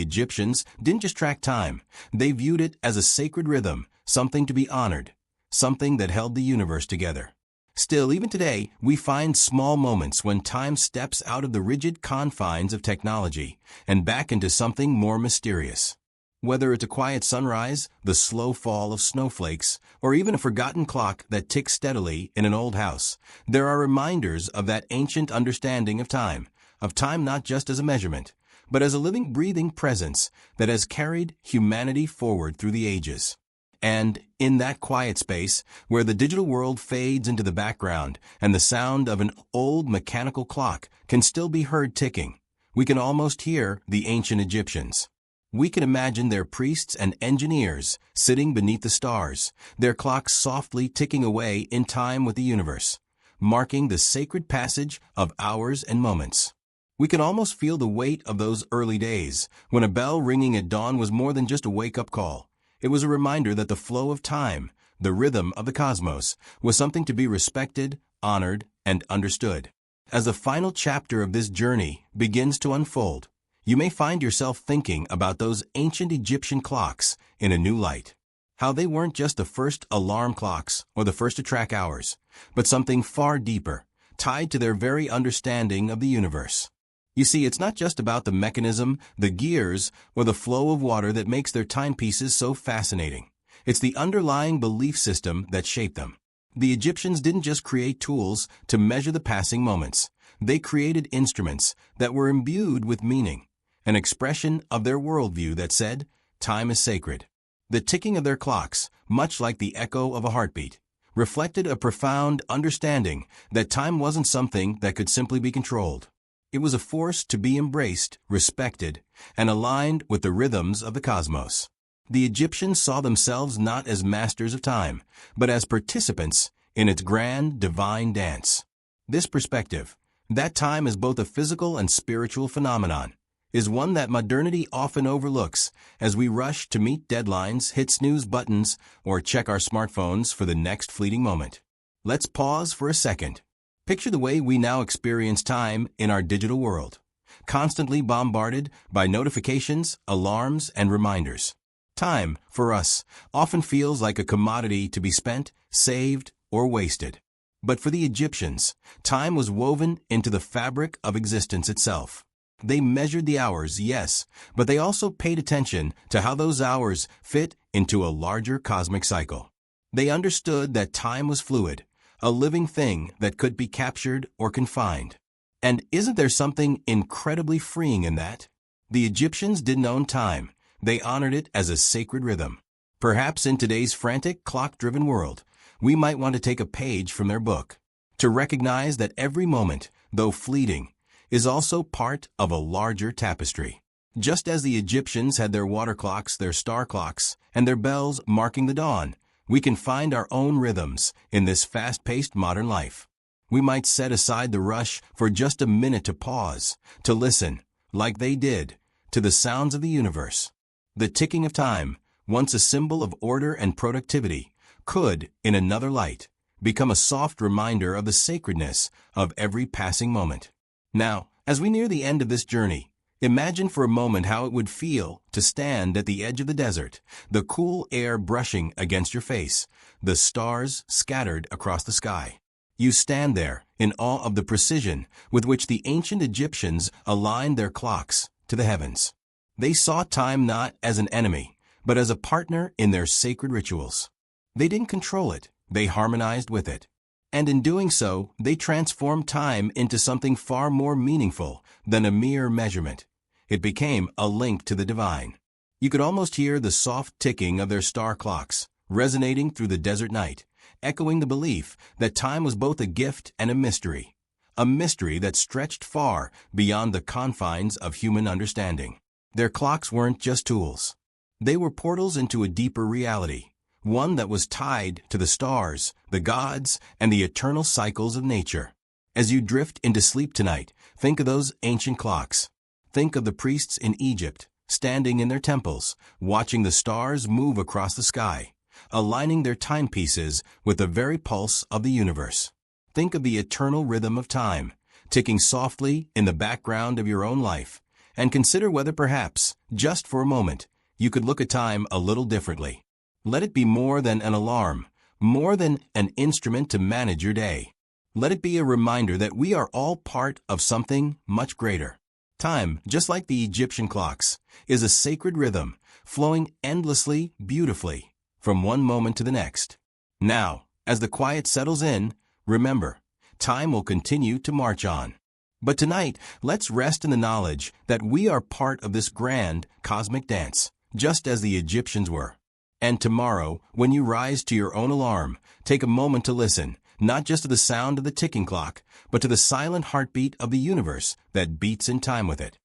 Egyptians, didn't just track time. They viewed it as a sacred rhythm, something to be honored, something that held the universe together. Still, even today, we find small moments when time steps out of the rigid confines of technology and back into something more mysterious. Whether it's a quiet sunrise, the slow fall of snowflakes, or even a forgotten clock that ticks steadily in an old house, there are reminders of that ancient understanding of time not just as a measurement, but as a living, breathing presence that has carried humanity forward through the ages. And in that quiet space, where the digital world fades into the background and the sound of an old mechanical clock can still be heard ticking, we can almost hear the ancient Egyptians. We can imagine their priests and engineers sitting beneath the stars, their clocks softly ticking away in time with the universe, marking the sacred passage of hours and moments. We can almost feel the weight of those early days, when a bell ringing at dawn was more than just a wake-up call. It was a reminder that the flow of time, the rhythm of the cosmos, was something to be respected, honored, and understood. As the final chapter of this journey begins to unfold, you may find yourself thinking about those ancient Egyptian clocks in a new light. How they weren't just the first alarm clocks or the first to track hours, but something far deeper, tied to their very understanding of the universe. You see, it's not just about the mechanism, the gears, or the flow of water that makes their timepieces so fascinating. It's the underlying belief system that shaped them. The Egyptians didn't just create tools to measure the passing moments. They created instruments that were imbued with meaning, an expression of their worldview that said, time is sacred. The ticking of their clocks, much like the echo of a heartbeat, reflected a profound understanding that time wasn't something that could simply be controlled. It was a force to be embraced, respected, and aligned with the rhythms of the cosmos. The Egyptians saw themselves not as masters of time, but as participants in its grand, divine dance. This perspective, that time is both a physical and spiritual phenomenon, is one that modernity often overlooks as we rush to meet deadlines, hit snooze buttons, or check our smartphones for the next fleeting moment. Let's pause for a second. Picture the way we now experience time in our digital world, constantly bombarded by notifications, alarms, and reminders. Time, for us, often feels like a commodity to be spent, saved, or wasted. But for the Egyptians, time was woven into the fabric of existence itself. They measured the hours, yes, but they also paid attention to how those hours fit into a larger cosmic cycle. They understood that time was fluid, a living thing that could be captured or confined. And isn't there something incredibly freeing in that? The Egyptians didn't own time. They honored it as a sacred rhythm. Perhaps in today's frantic, clock-driven world, we might want to take a page from their book, to recognize that every moment, though fleeting, is also part of a larger tapestry. Just as the Egyptians had their water clocks, their star clocks, and their bells marking the dawn, we can find our own rhythms in this fast-paced modern life. We might set aside the rush for just a minute to pause, to listen, like they did, to the sounds of the universe. The ticking of time, once a symbol of order and productivity, could, in another light, become a soft reminder of the sacredness of every passing moment. Now, as we near the end of this journey, imagine for a moment how it would feel to stand at the edge of the desert, the cool air brushing against your face, the stars scattered across the sky. You stand there in awe of the precision with which the ancient Egyptians aligned their clocks to the heavens. They saw time not as an enemy, but as a partner in their sacred rituals. They didn't control it, they harmonized with it. And in doing so, they transformed time into something far more meaningful than a mere measurement. It became a link to the divine. You could almost hear the soft ticking of their star clocks, resonating through the desert night, echoing the belief that time was both a gift and a mystery that stretched far beyond the confines of human understanding. Their clocks weren't just tools. They were portals into a deeper reality, one that was tied to the stars, the gods, and the eternal cycles of nature. As you drift into sleep tonight, think of those ancient clocks. Think of the priests in Egypt, standing in their temples, watching the stars move across the sky, aligning their timepieces with the very pulse of the universe. Think of the eternal rhythm of time, ticking softly in the background of your own life, and consider whether perhaps, just for a moment, you could look at time a little differently. Let it be more than an alarm, more than an instrument to manage your day. Let it be a reminder that we are all part of something much greater. Time, just like the Egyptian clocks, is a sacred rhythm, flowing endlessly, beautifully, from one moment to the next. Now, as the quiet settles in, remember, time will continue to march on. But tonight, let's rest in the knowledge that we are part of this grand, cosmic dance, just as the Egyptians were. And tomorrow, when you rise to your own alarm, take a moment to listen, not just to the sound of the ticking clock, but to the silent heartbeat of the universe that beats in time with it.